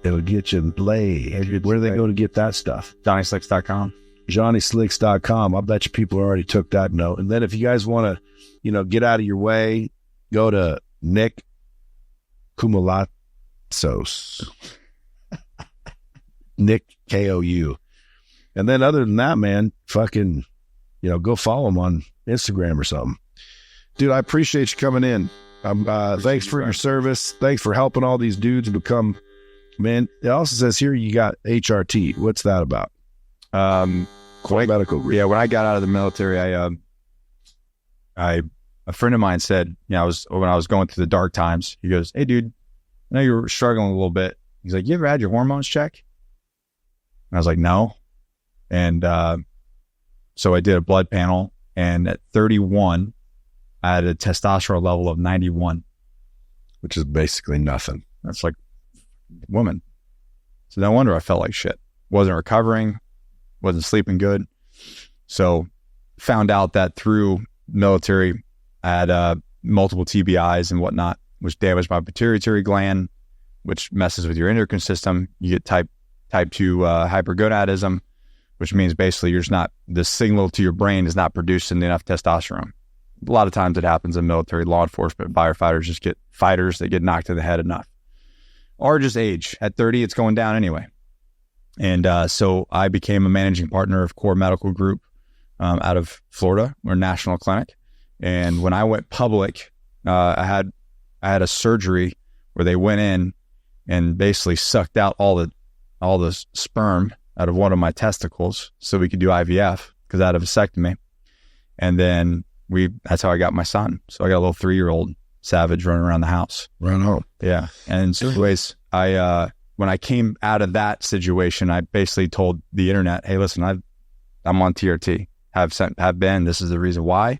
It'll get you laid. Where do they go to get that stuff? JohnnySlicks.com. JohnnySlicks.com. I bet you people already took that note. And then if you guys want to, get out of your way, go to Nick Koumalatsos. Nick Kou. And then other than that, man, fucking, go follow him on Instagram or something. Dude, I appreciate you coming in. Thanks for your service. Thanks for helping all these dudes become Man, it also says here you got HRT. What's that about? Medical group. Yeah, when I got out of the military, a friend of mine said, when I was going through the dark times, he goes, "Hey, dude, I know you're struggling a little bit." He's like, "You ever had your hormones checked?" And I was like, "No." And so I did a blood panel, and at 31, I had a testosterone level of 91, which is basically nothing. That's like woman. So no wonder I felt like shit. Wasn't recovering, wasn't sleeping good. So found out that through military, I had multiple TBIs and whatnot, which damaged my pituitary gland, which messes with your endocrine system. You get type 2 hypergonadism, which means basically the signal to your brain is not producing enough testosterone. A lot of times it happens in military, law enforcement, firefighters just get fighters that get knocked in the head enough. Or just age. At 30, it's going down anyway. And so I became a managing partner of Core Medical Group out of Florida. We're a national clinic. And when I went public, I had a surgery where they went in and basically sucked out all the sperm out of one of my testicles so we could do IVF because I had a vasectomy. And then that's how I got my son. So I got a little 3-year-old savage running around the house. Run home. Yeah. And so anyways, when I came out of that situation, I basically told the internet, "Hey, listen, I'm on TRT, have been, this is the reason why,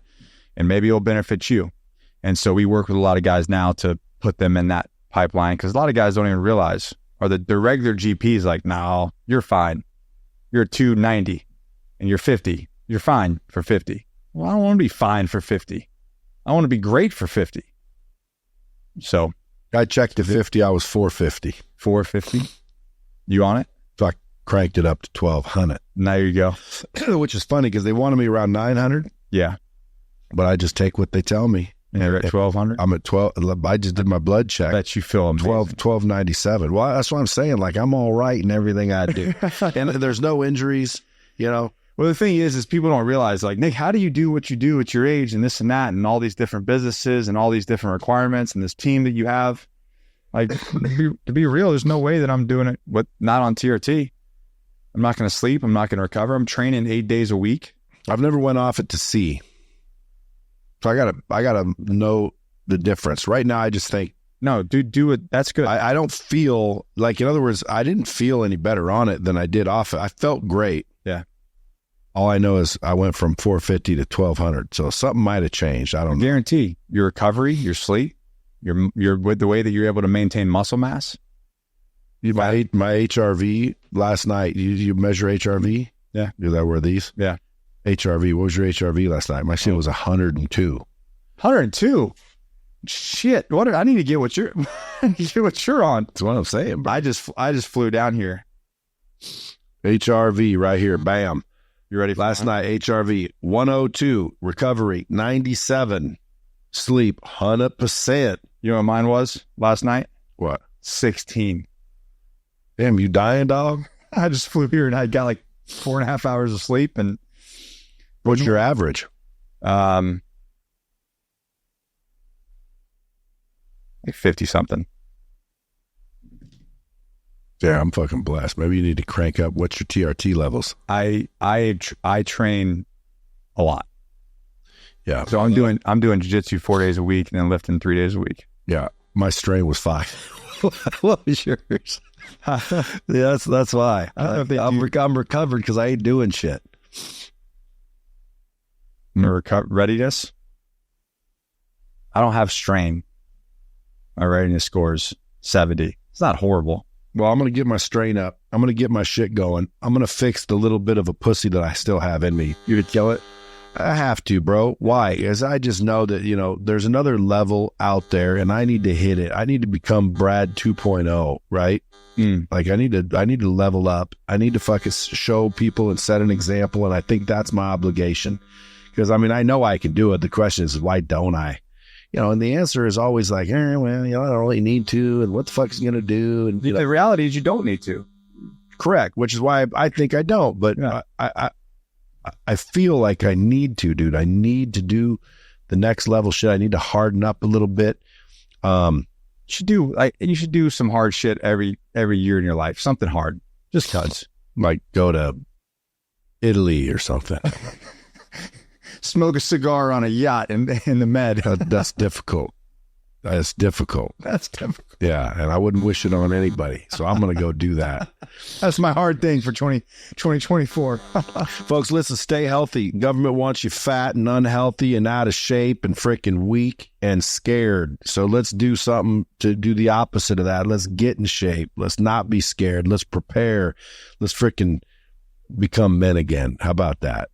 and maybe it'll benefit you." And so we work with a lot of guys now to put them in that pipeline because a lot of guys don't even realize, or the regular GP is like, "No, you're fine. You're 290 and you're 50. You're fine for 50. Well, I don't want to be fine for 50. I want to be great for 50. So I checked at 50. I was 450. 450. You on it? So I cranked it up to 1200. Now you go. Which is funny because they wanted me around 900. Yeah. But I just take what they tell me. And you're at 1200? I'm at 12. I just did my blood check. Bet you feel amazing. 1297. Well, that's what I'm saying. Like, I'm all right in everything I do. And there's no injuries, Well, the thing is people don't realize, like, Nick, how do you do what you do at your age and this and that and all these different businesses and all these different requirements and this team that you have? Like, to be real, there's no way that I'm doing it not on TRT. I'm not going to sleep. I'm not going to recover. I'm training 8 days a week. I've never went off it to see. So I gotta know the difference. Right now, I just think, no, dude, do it. That's good. I don't feel like, in other words, I didn't feel any better on it than I did off it. I felt great. Yeah. All I know is I went from 450 to 1200. So something might have changed. I don't know. Guarantee your recovery, your sleep, your with the way that you're able to maintain muscle mass. My HRV last night. You measure HRV? Yeah. Is that where these? Yeah. HRV. What was your HRV last night? My shit was 102. 102. Shit. I need to get what you're on. That's what I'm saying, bro. I just flew down here. HRV right here. Bam. You ready for last night? HRV 102. Recovery 97. Sleep 100%. You know what mine was last night? What? 16. Damn, you dying, dog? I just flew here and I got like 4.5 hours of sleep. And what's your average? Like 50 something. Yeah, I'm fucking blessed. Maybe you need to crank up. What's your TRT levels? I train a lot. Yeah. So I'm doing jiu-jitsu 4 days a week and then lifting 3 days a week. Yeah. My strain was 5. What was yours? Yeah, that's why. I'm recovered because I ain't doing shit. Readiness? I don't have strain. My readiness score is 70. It's not horrible. Well, I'm going to get my strain up. I'm going to get my shit going. I'm going to fix the little bit of a pussy that I still have in me. You would kill it? I have to, bro. Why? Because I just know that, there's another level out there and I need to hit it. I need to become Brad 2.0, right? Like I need to level up. I need to fucking show people and set an example. And I think that's my obligation because I know I can do it. The question is, why don't I? And the answer is always like, I don't really need to. And what the fuck is going to do? And the reality is you don't need to. Correct. Which is why I think I don't. But yeah. I feel like I need to, dude. I need to do the next level shit. I need to harden up a little bit. you should do some hard shit every year in your life. Something hard. Just cuts. Like go to Italy or something. Smoke a cigar on a yacht in the Med. That's difficult. That's difficult. That's difficult. Yeah, and I wouldn't wish it on anybody. So I'm going to go do that. That's my hard thing for 2024. Folks, listen, stay healthy. Government wants you fat and unhealthy and out of shape and freaking weak and scared. So let's do something to do the opposite of that. Let's get in shape. Let's not be scared. Let's prepare. Let's freaking become men again. How about that?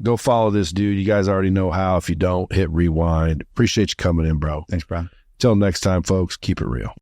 Go follow this dude. You guys already know how. If you don't, hit rewind. Appreciate you coming in, bro. Thanks, bro. Till next time, folks, keep it real.